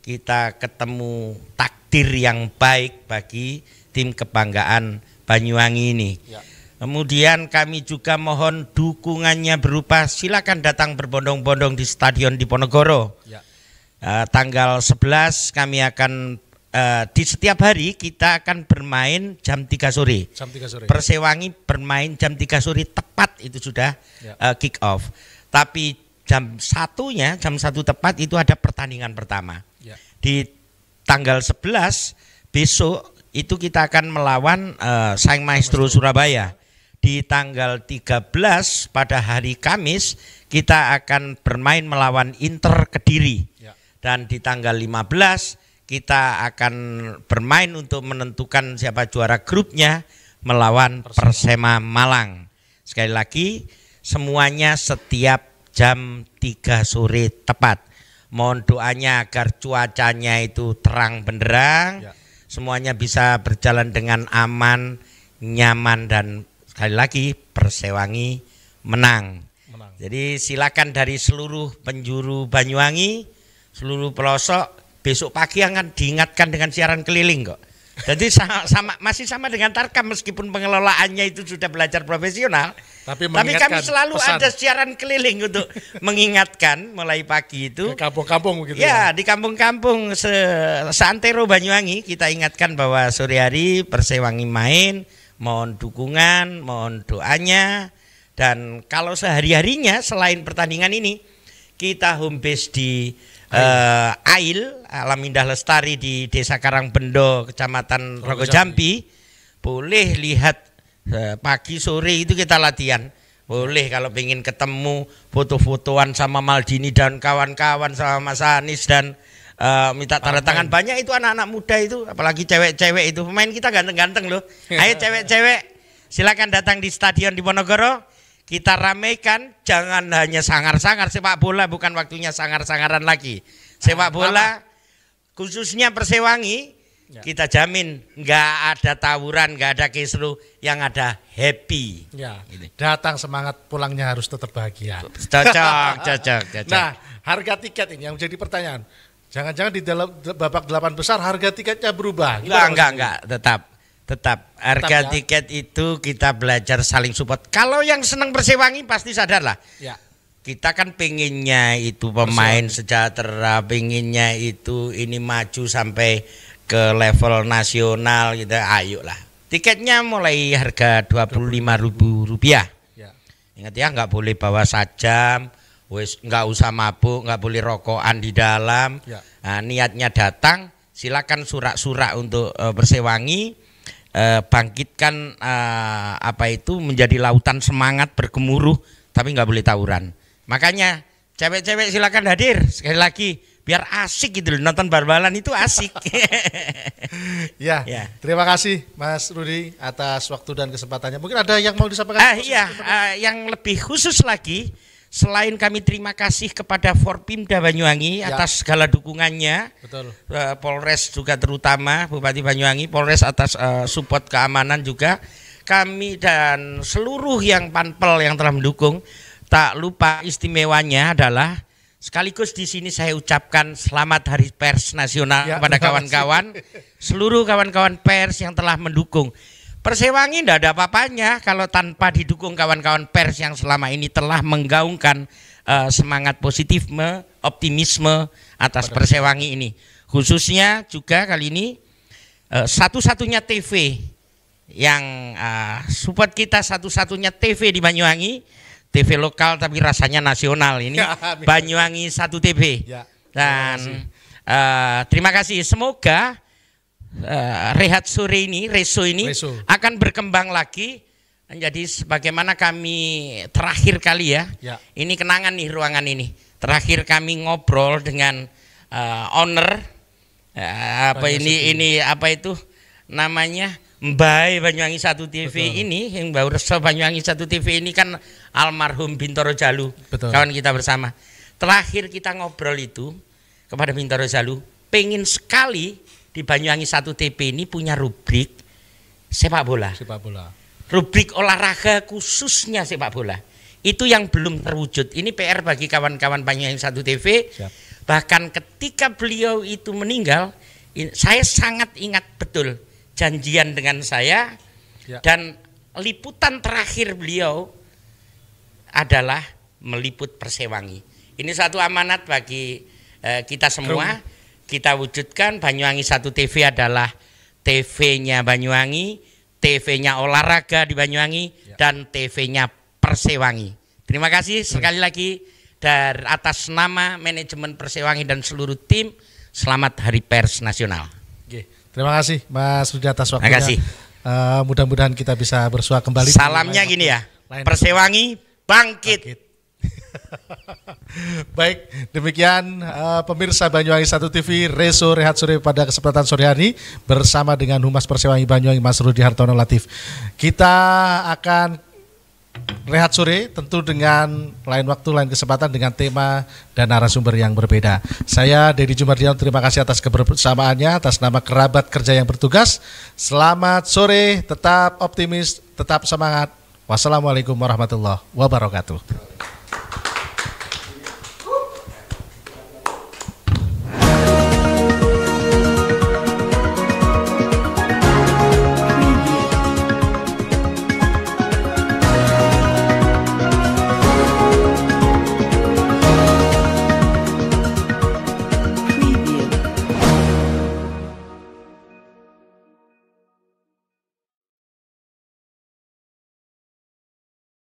kita ketemu takdir yang baik bagi tim kebanggaan Banyuwangi ini. Kemudian kami juga mohon dukungannya berupa silakan datang berbondong-bondong di Stadion Diponegoro. Tanggal 11 kami akan di setiap hari kita akan bermain jam 3 sore. Persewangi bermain jam 3 sore tepat itu sudah kick off. Tapi jam 1-nya, jam 1 tepat itu ada pertandingan pertama. Di tanggal 11 besok itu kita akan melawan Sang Maestro Surabaya. Di tanggal 13 pada hari Kamis kita akan bermain melawan Inter Kediri. Dan di tanggal 15 kita akan bermain untuk menentukan siapa juara grupnya melawan Persema Malang. Sekali lagi semuanya setiap jam 3 sore tepat. Mohon doanya agar cuacanya itu terang benderang, semuanya bisa berjalan dengan aman, nyaman, dan sekali lagi Persewangi menang. Jadi silakan dari seluruh penjuru Banyuwangi, seluruh pelosok, besok pagi akan diingatkan dengan siaran keliling kok. Jadi masih sama dengan Tarkam, meskipun pengelolaannya itu sudah belajar profesional, tapi kami selalu pesan. Ada siaran keliling untuk mengingatkan mulai pagi itu. Ke kampung-kampung begitu ya. Di kampung-kampung seantero Banyuwangi kita ingatkan bahwa sore hari Persewangi main, mohon dukungan, mohon doanya. Dan kalau sehari-harinya selain pertandingan ini kita home base di Ail, Alam Indah Lestari di Desa Karangbendo, Kecamatan Rogojampi. Boleh lihat pagi sore itu kita latihan. Boleh kalau pengen ketemu foto-fotoan sama Maldini dan kawan-kawan, sama Mas Anis dan minta tanda tangan banyak itu anak-anak muda itu, apalagi cewek-cewek itu. Pemain kita ganteng-ganteng loh. Ayo cewek-cewek, silakan datang di Stadion Diponegoro. Kita ramaikan, jangan hanya sangar-sangar. Sepak bola bukan waktunya sangar-sangaran lagi. Sepak bola khususnya Persewangi, kita jamin nggak ada tawuran, nggak ada kisruh, yang ada happy. Ya, datang semangat, pulangnya harus tetap bahagia. Cocok. Nah, harga tiket ini yang menjadi pertanyaan. Jangan-jangan di dalam babak 8 besar harga tiketnya berubah? Enggak, tetap. Harga ya? tiket itu kita belajar saling support. Kalau yang senang Persewangi pasti sadar lah. Ya. Kita kan pengennya itu pemain sejahtera, pengennya itu ini maju sampai ke level nasional gitu. Ayo lah. Tiketnya mulai harga Rp25.000. Ya. Ingat ya, nggak boleh bawa sajam. Wes nggak usah mabuk, nggak boleh rokokan di dalam. Ya. Nah, niatnya datang, silakan surak-surak untuk Persewangi, bangkitkan menjadi lautan semangat bergemuruh, tapi nggak boleh tawuran. Makanya cewek-cewek silakan hadir sekali lagi, biar asik gitu loh, nonton bal-balan itu asik. Ya. Terima kasih Mas Rudi atas waktu dan kesempatannya. Mungkin ada yang mau disampaikan? Yang lebih khusus lagi. Selain kami terima kasih kepada Forpimda Banyuwangi atas segala dukungannya, betul. Polres juga terutama Bupati Banyuwangi, Polres atas support keamanan juga, kami dan seluruh yang panpel yang telah mendukung. Tak lupa istimewanya adalah sekaligus di sini saya ucapkan selamat Hari Pers Nasional kepada kawan-kawan, seluruh kawan-kawan pers yang telah mendukung. Persewangi tidak ada apa-apanya kalau tanpa didukung kawan-kawan pers yang selama ini telah menggaungkan semangat positifme, optimisme atas Persewangi ini. Khususnya juga kali ini satu-satunya TV yang support kita, satu-satunya TV di Banyuwangi, TV lokal tapi rasanya nasional ini, Banyuwangi 1 TV. Dan terima kasih, semoga Rehat Sore ini, Reso ini akan berkembang lagi menjadi sebagaimana kami terakhir kali ya. Ini kenangan nih ruangan ini. Terakhir kami ngobrol dengan owner namanya Mbak Banyuwangi 1 TV. Betul. Ini yang Mbak Reso Banyuwangi 1 TV ini kan almarhum Bintoro Jalu. Betul. Kawan kita bersama. Terakhir kita ngobrol itu kepada Bintoro Jalu, pengen sekali di Banyuwangi 1 TV ini punya rubrik sepak bola. Rubrik olahraga khususnya sepak bola. Itu yang belum terwujud. Ini PR bagi kawan-kawan Banyuwangi 1 TV. Siap. Bahkan ketika beliau itu meninggal, saya sangat ingat betul janjian dengan saya. Dan liputan terakhir beliau adalah meliput Persewangi. Ini satu amanat bagi kita semua. Kita wujudkan Banyuwangi 1 TV adalah TV-nya Banyuwangi, TV-nya olahraga di Banyuwangi, dan TV-nya Persewangi. Terima kasih sekali lagi dari atas nama manajemen Persewangi dan seluruh tim. Selamat Hari Pers Nasional. Terima kasih Mas Rudi atas waktunya. Terima kasih. Mudah-mudahan kita bisa bersua kembali. Salamnya gini ya, Persewangi bangkit. Baik, demikian pemirsa Banyuwangi 1 TV Reso Rehat Sore pada kesempatan sore hari bersama dengan Humas Persewangi Banyuwangi Mas Rudi Hartono Latif. Kita akan rehat sore tentu dengan lain waktu, lain kesempatan dengan tema dan narasumber yang berbeda. Saya Dedi Jumardian, terima kasih atas kebersamaannya, atas nama kerabat kerja yang bertugas. Selamat sore, tetap optimis, tetap semangat. Wassalamualaikum warahmatullahi wabarakatuh.